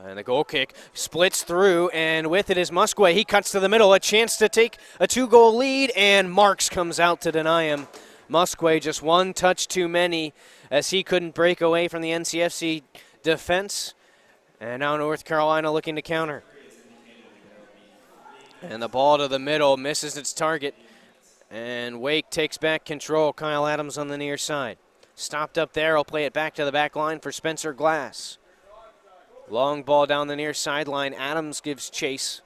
[SPEAKER 1] And the goal kick splits through, and with it is Musquet. He cuts to the middle, a chance to take a 2-goal lead, and Marks comes out to deny him. Musquet just one touch too many as he couldn't break away from the NCFC defense. And now North Carolina looking to counter. And the ball to the middle misses its target. And Wake takes back control. Kyle Adams on the near side. Stopped up there. He'll play it back to the back line for Spencer Glass. Long ball down the near sideline. Adams gives chase.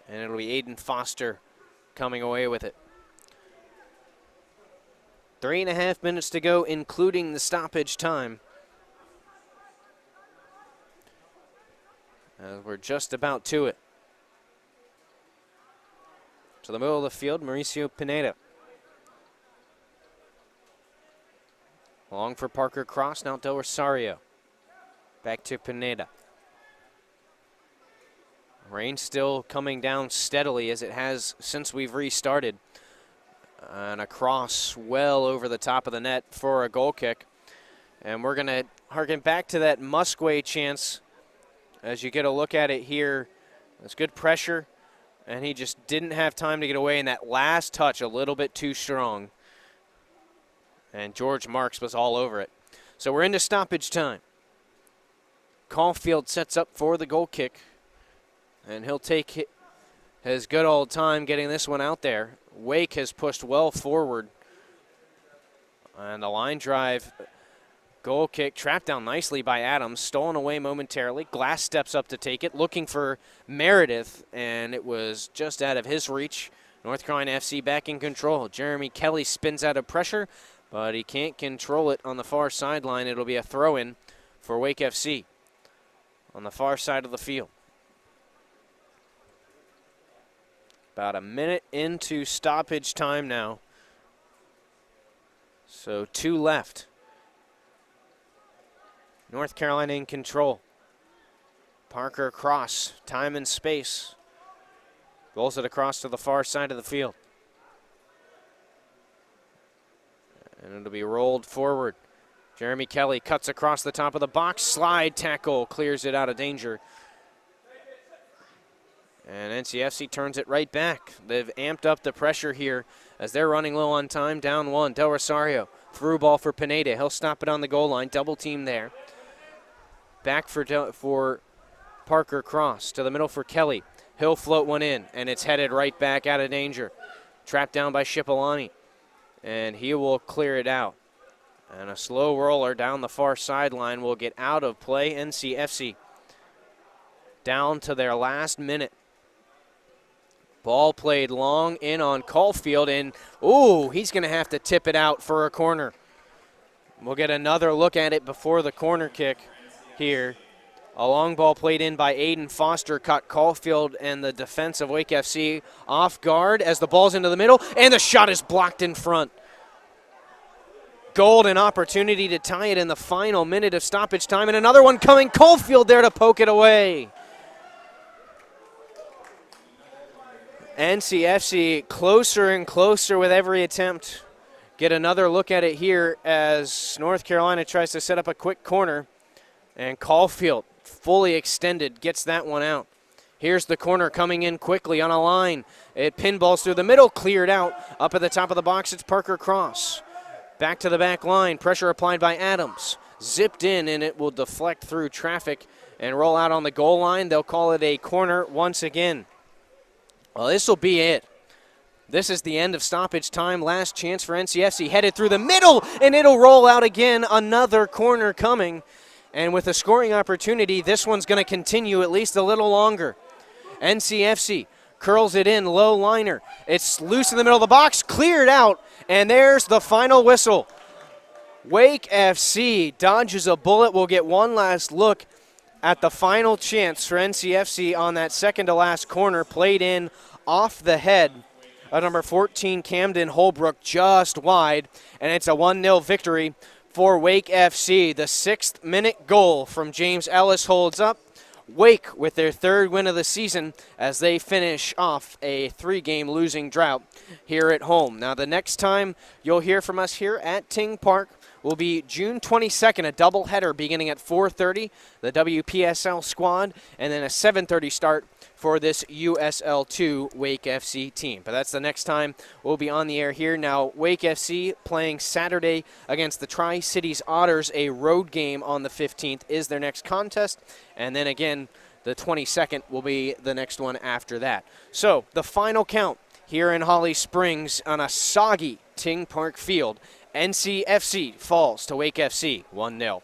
[SPEAKER 1] And it'll be Aiden Foster coming away with it. 3.5 minutes to go, including the stoppage time. We're just about to it. To the middle of the field, Mauricio Pineda. Long for Parker Cross, now Del Rosario. Back to Pineda. Rain still coming down steadily as it has since we've restarted. And a cross well over the top of the net for a goal kick. And we're going to harken back to that Musquet chance as you get a look at it here. There's good pressure, and he just didn't have time to get away, and that last touch a little bit too strong. And George Marks was all over it. So we're into stoppage time. Caulfield sets up for the goal kick, and he'll take his good old time getting this one out there. Wake has pushed well forward. And the line drive goal kick trapped down nicely by Adams, stolen away momentarily. Glass steps up to take it, looking for Meredith, and it was just out of his reach. North Carolina FC back in control. Jeremy Kelly spins out of pressure, but he can't control it on the far sideline. It'll be a throw-in for Wake FC on the far side of the field. About a minute into stoppage time now. So 2 left. North Carolina in control. Parker across, time and space. Rolls it across to the far side of the field. And it'll be rolled forward. Jeremy Kelly cuts across the top of the box. Slide tackle clears it out of danger. And NCFC turns it right back. They've amped up the pressure here as they're running low on time, down 1. Del Rosario, through ball for Pineda. He'll stop it on the goal line, double team there. Back for Parker Cross, to the middle for Kelly. He'll float one in, and it's headed right back out of danger. Trapped down by Shipolani, and he will clear it out. And a slow roller down the far sideline will get out of play. NCFC down to their last minute. Ball played long in on Caulfield, and he's going to have to tip it out for a corner. We'll get another look at it before the corner kick here. A long ball played in by Aiden Foster caught Caulfield and the defense of Wake FC off guard as the ball's into the middle, and the shot is blocked in front. Golden opportunity to tie it in the final minute of stoppage time, and another one coming. Caulfield there to poke it away. NCFC closer and closer with every attempt. Get another look at it here as North Carolina tries to set up a quick corner. And Caulfield, fully extended, gets that one out. Here's the corner coming in quickly on a line. It pinballs through the middle, cleared out. Up at the top of the box, it's Parker Cross. Back to the back line, pressure applied by Adams. Zipped in, and it will deflect through traffic and roll out on the goal line. They'll call it a corner once again. Well, this will be it. This is the end of stoppage time. Last chance for NCFC. Headed through the middle, and it'll roll out again. Another corner coming. And with a scoring opportunity, this one's going to continue at least a little longer. NCFC curls it in, low liner. It's loose in the middle of the box, cleared out, and there's the final whistle. Wake FC dodges a bullet. We'll get one last look at the final chance for NCFC on that second to last corner, played in off the head of number 14, Camden Holbrook, just wide, and it's a 1-0 victory for Wake FC. The 6th minute goal from James Ellis holds up Wake with their 3rd win of the season as they finish off a 3-game losing drought here at home. Now, the next time you'll hear from us here at Ting Park will be June 22nd, a doubleheader beginning at 4:30, the WPSL squad, and then a 7:30 start for this USL2 Wake FC team. But that's the next time we'll be on the air here. Now, Wake FC playing Saturday against the Tri-Cities Otters. A road game on the 15th is their next contest. And then again, the 22nd will be the next one after that. So, the final count here in Holly Springs on a soggy Ting Park field. NCFC falls to Wake FC 1-0.